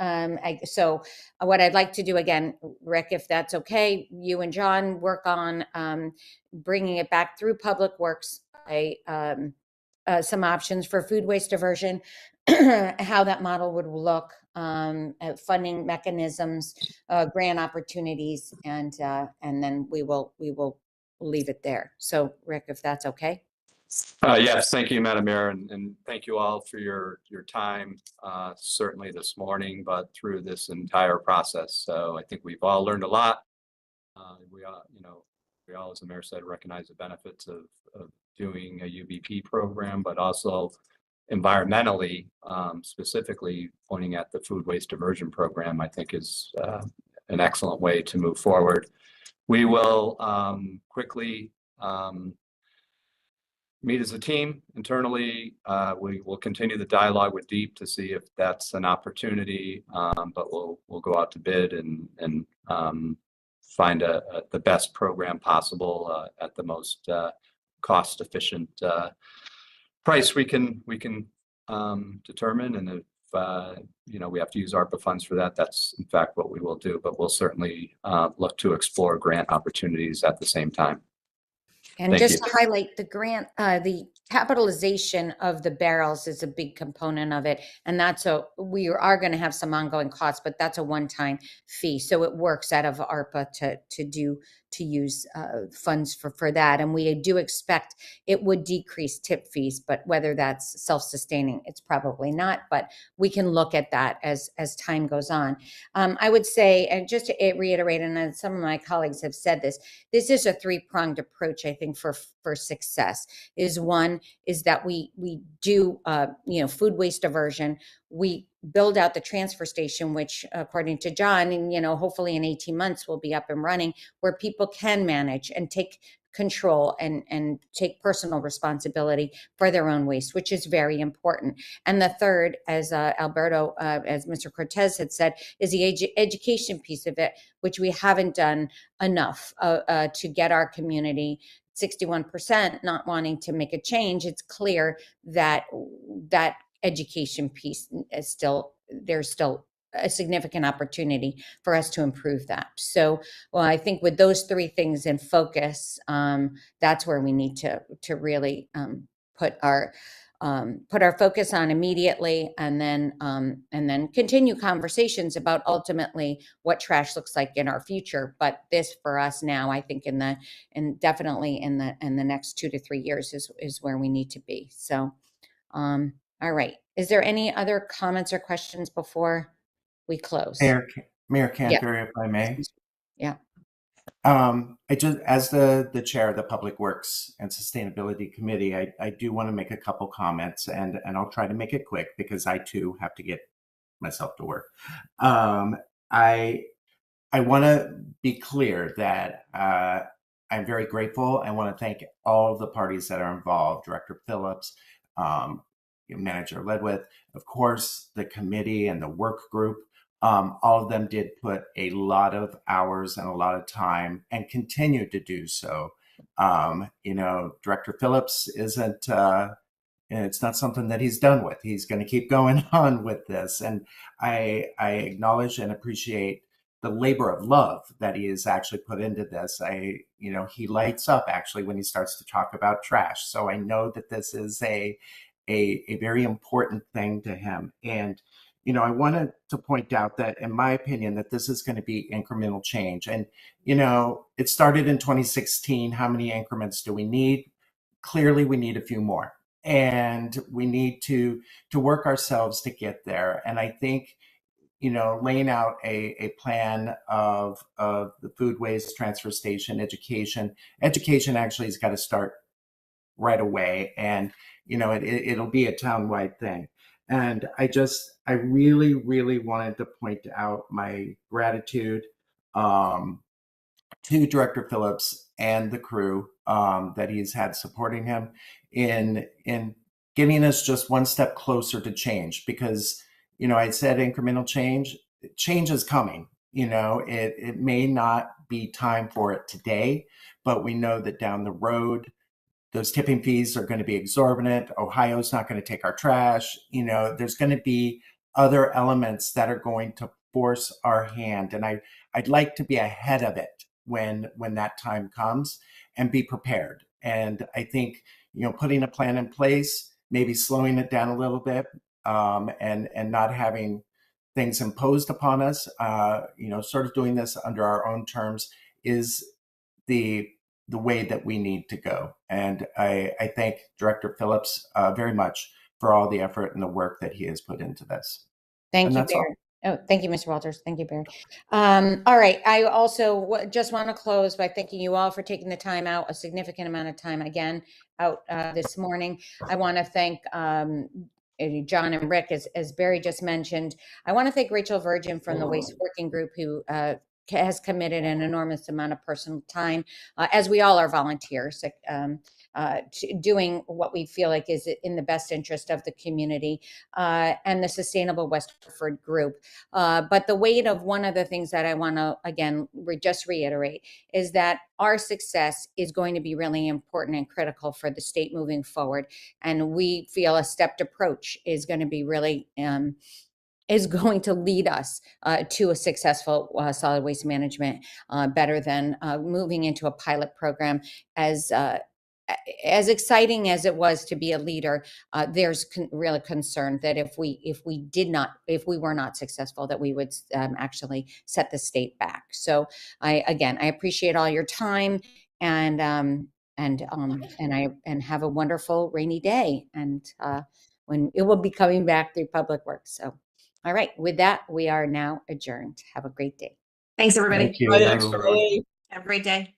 Speaker 1: So what I'd like to do, again, Rick, if that's okay, you and John work on bringing it back through Public Works, some options for food waste diversion. how that model would look, funding mechanisms, grant opportunities, and then we will leave it there. So, Rick, if that's okay.
Speaker 2: Yes, thank you, Madam Mayor, and thank you all for your time, certainly this morning, but through this entire process. So I think we've all learned a lot. We all, we all, as the mayor said, recognize the benefits of doing a UBP program, but also environmentally, specifically pointing at the food waste diversion program, I think is an excellent way to move forward. We will quickly meet as a team internally. We will continue the dialogue with DEEP to see if that's an opportunity, but we'll go out to bid and find the best program possible at the most cost efficient price we can determine. And if we have to use ARPA funds for that, that's in fact what we will do. But we'll certainly look to explore grant opportunities at the same time.
Speaker 1: And
Speaker 2: Thank
Speaker 1: just
Speaker 2: you.
Speaker 1: to highlight the grant, the capitalization of the barrels is a big component of it. And we are going to have some ongoing costs, but that's a one-time fee. So it works out of ARPA to use funds for that. And we do expect it would decrease tip fees, but whether that's self-sustaining, it's probably not, but we can look at that as time goes on. I would say, and just to reiterate, and some of my colleagues have said this is a three-pronged approach, I think, for success. One is that we do food waste diversion. We build out the transfer station, which according to John, and hopefully in 18 months will be up and running, where people can manage and take control and take personal responsibility for their own waste, which is very important. And the third, as Alberto, as Mr. Cortez had said, is the education piece of it, which we haven't done enough to get our community. 61% not wanting to make a change. It's clear that that education piece is there's still a significant opportunity for us to improve that. So, well, I think with those three things in focus, that's where we need to really put our focus on immediately, and then continue conversations about ultimately what trash looks like in our future. But this for us now, I think definitely in the next 2 to 3 years is where we need to be. So, all right. Is there any other comments or questions before we close?
Speaker 10: Mayor Cantor, if I may.
Speaker 1: Yeah.
Speaker 10: I just, as the chair of the Public Works and Sustainability Committee, I do want to make a couple comments, and I'll try to make it quick because I too have to get myself to work. I want to be clear that I'm very grateful. I want to thank all the parties that are involved: Director Phillips, Manager Ledwith, of course, the committee and the work group. All of them did put a lot of hours and a lot of time and continue to do so. Director Phillips isn't, it's not something that he's done with. He's going to keep going on with this. And I acknowledge and appreciate the labor of love that he has actually put into this. He lights up actually when he starts to talk about trash. So I know that this is a very important thing to him. And I wanted to point out that, in my opinion, that this is going to be incremental change. And, it started in 2016. How many increments do we need? Clearly, we need a few more. And we need to work ourselves to get there. And I think, laying out a plan of the food waste transfer station, education actually has got to start right away. And, it'll be a townwide thing. And I really, really wanted to point out my gratitude to Director Phillips and the crew that he's had supporting him in getting us just one step closer to change. Because, I said incremental change is coming. It may not be time for it today, but we know that down the road, those tipping fees are going to be exorbitant. Ohio's not going to take our trash. There's going to be other elements that are going to force our hand. And I'd like to be ahead of it when that time comes and be prepared. And I think, putting a plan in place, maybe slowing it down a little bit, and not having things imposed upon us, sort of doing this under our own terms is the way that we need to go. And I thank Director Phillips very much for all the effort and the work that he has put into this.
Speaker 1: Thank
Speaker 10: And
Speaker 1: you,
Speaker 10: that's all.
Speaker 1: Barry. Oh, thank you, Mr. Walters. Thank you, Barry. All right. I also just want to close by thanking you all for taking the time out, a significant amount of time again out this morning. I want to thank John and Rick, as Barry just mentioned. I want to thank Rachel Virgin from the Waste Working Group, who has committed an enormous amount of personal time, as we all are volunteers, doing what we feel like is in the best interest of the community and the Sustainable West Hartford group. But the weight of one of the things that I want to, again, just reiterate is that our success is going to be really important and critical for the state moving forward. And we feel a stepped approach is going to be really is going to lead us to a successful solid waste management, better than moving into a pilot program. As exciting as it was to be a leader, there's really concern that if we were not successful, that we would actually set the state back. So I appreciate all your time, and have a wonderful rainy day, and when it will be coming back through Public Works. So. All right. With that, we are now adjourned. Have a great day.
Speaker 9: Thanks, everybody.
Speaker 10: Thank you.
Speaker 5: Bye,
Speaker 2: Thanks, everyone.
Speaker 5: everybody.
Speaker 9: Have a great day.